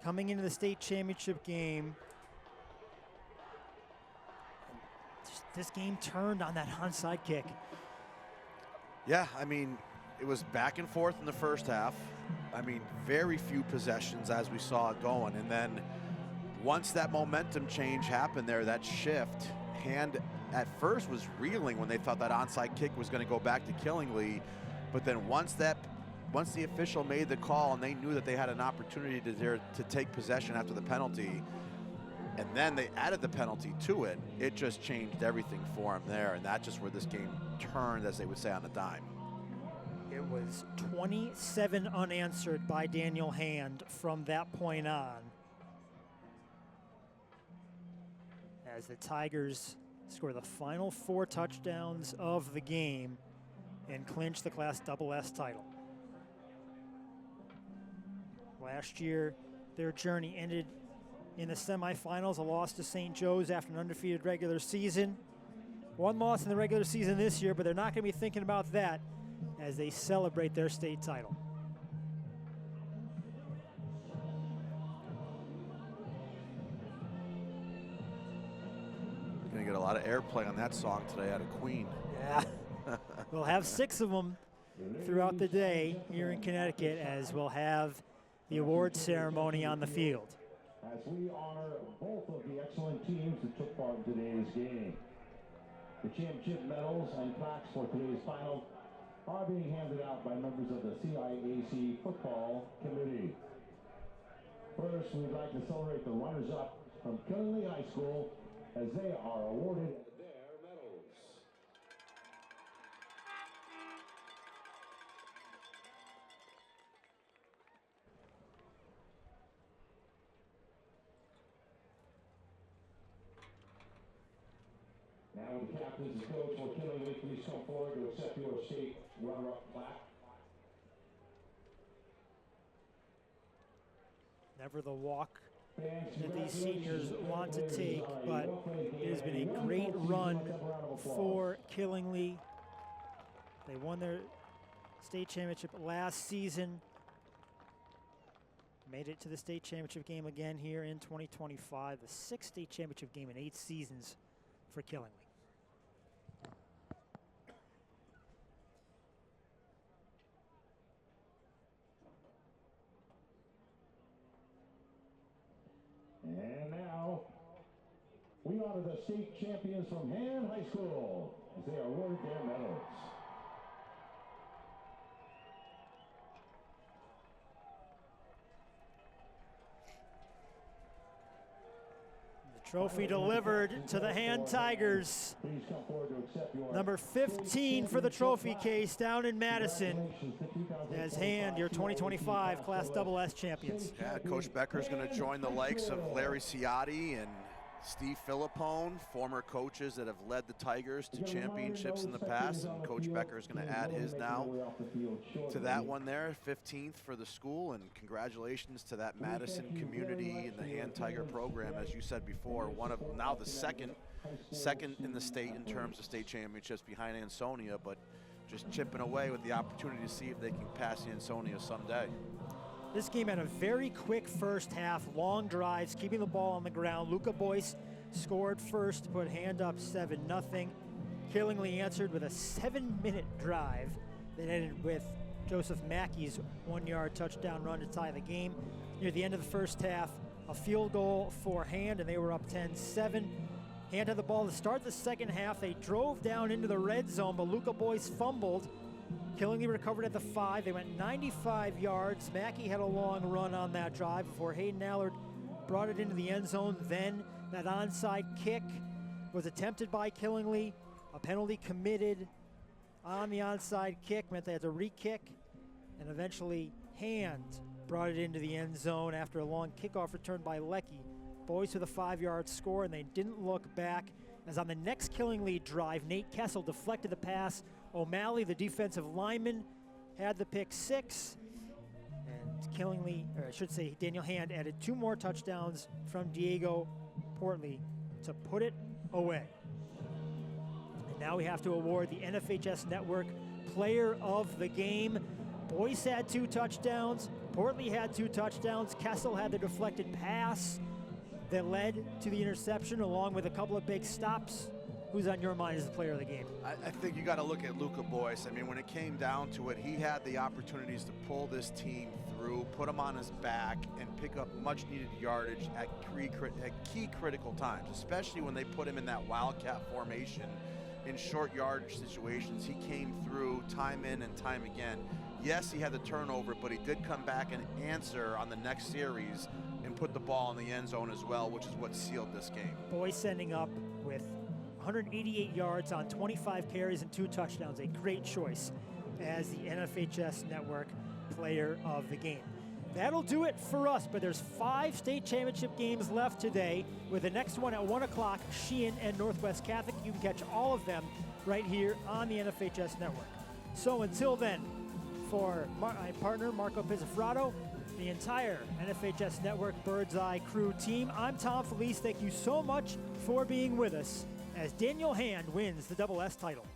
coming into the state championship game. This game turned on that onside kick. Yeah, I mean, it was back and forth in the first half. I mean, very few possessions as we saw it going. And then once that momentum change happened there, that shift, Hand at first was reeling when they thought that onside kick was going to go back to Killingly. But then once the official made the call and they knew that they had an opportunity to take possession after the penalty, and then they added the penalty to it, it just changed everything for them there. And that's just where this game turned, as they would say, on a dime. It was 27 unanswered by Daniel Hand from that point on, as the Tigers score the final 4 touchdowns of the game and clinch the Class SS title. Last year, their journey ended in the semifinals, a loss to St. Joe's after an undefeated regular season. 1 loss in the regular season this year, but they're not going to be thinking about that as they celebrate their state title. Gonna get a lot of airplay on that song today out of Queen. Yeah. We'll have 6 of them throughout the day here in Connecticut, as we'll have the award ceremony on the field. as we honor both of the excellent teams that took part in today's game. The championship medals and plaques for today's final are being handed out by members of the CIAC Football Committee. First, we'd like to celebrate the runners-up from Killingley High School as they are awarded their medals. Now the captains and coach for Killingley, please come forward to accept your state runner-up plaque. Never the walk that these seniors want to take, but it has been a great run for Killingley. They won their state championship last season. Made it to the state championship game again here in 2025, the 6th state championship game in 8 seasons for Killingley. And now, we honor the state champions from Han High School as they are awarded their medals. The trophy delivered to the Han Tigers. Please come forward to accept your Number 15 for the trophy case down in Madison as Han, your 2025 Class SS champions. Yeah, Coach Becker's going to join the likes of Larry Ciotti and Steve Filippone, former coaches that have led the Tigers to championships in the past, and Coach Becker is going to add his now to that one there, 15th for the school, and congratulations to that Madison community and the Han Tiger program, as you said before, one of now the second in the state in terms of state championships behind Ansonia, but just chipping away with the opportunity to see if they can pass Ansonia someday. This game had a very quick first half, long drives, keeping the ball on the ground. Luca Boyce scored first to put hand up 7-0. Killingley answered with a 7-minute drive that ended with Joseph Mackey's 1-yard touchdown run to tie the game. Near the end of the first half, a field goal for Hand, and they were up 10-7. Hand had the ball to start the second half. They drove down into the red zone, but Luca Boyce fumbled. Killingley recovered at the 5. They went 95 yards. Mackey had a long run on that drive before Hayden Allard brought it into the end zone. Then that onside kick was attempted by Killingley. A penalty committed on the onside kick meant they had to re-kick, and eventually Hand brought it into the end zone after a long kickoff return by Leckie. Boys with a 5-yard score, and they didn't look back. As on the next Killingley drive, Nate Kessel deflected the pass. O'Malley, the defensive lineman, had the pick 6. And Killingley, or I should say Daniel Hand, added 2 more touchdowns from Diego Portley to put it away. And now we have to award the NFHS Network Player of the Game. Boyce had 2 touchdowns. Portley had 2 touchdowns. Kessel had the deflected pass that led to the interception, along with a couple of big stops. Who's on your mind as the player of the game? I think you got to look at Luca Boyce. I mean, when it came down to it, he had the opportunities to pull this team through, put him on his back, and pick up much-needed yardage at key critical times, especially when they put him in that wildcat formation in short yardage situations. He came through time in and time again. Yes, he had the turnover, but he did come back and answer on the next series and put the ball in the end zone as well, which is what sealed this game. Boyce ending up with 188 yards on 25 carries and 2 touchdowns. A great choice as the NFHS Network Player of the Game. That'll do it for us, but there's 5 state championship games left today, with the next one at 1 o'clock, Sheehan and Northwest Catholic. You can catch all of them right here on the NFHS Network. So until then, for my partner, Marco Pizzafrato, the entire NFHS Network Bird's Eye crew team, I'm Tom Felice. Thank you so much for being with us as Daniel Hand wins the SS title.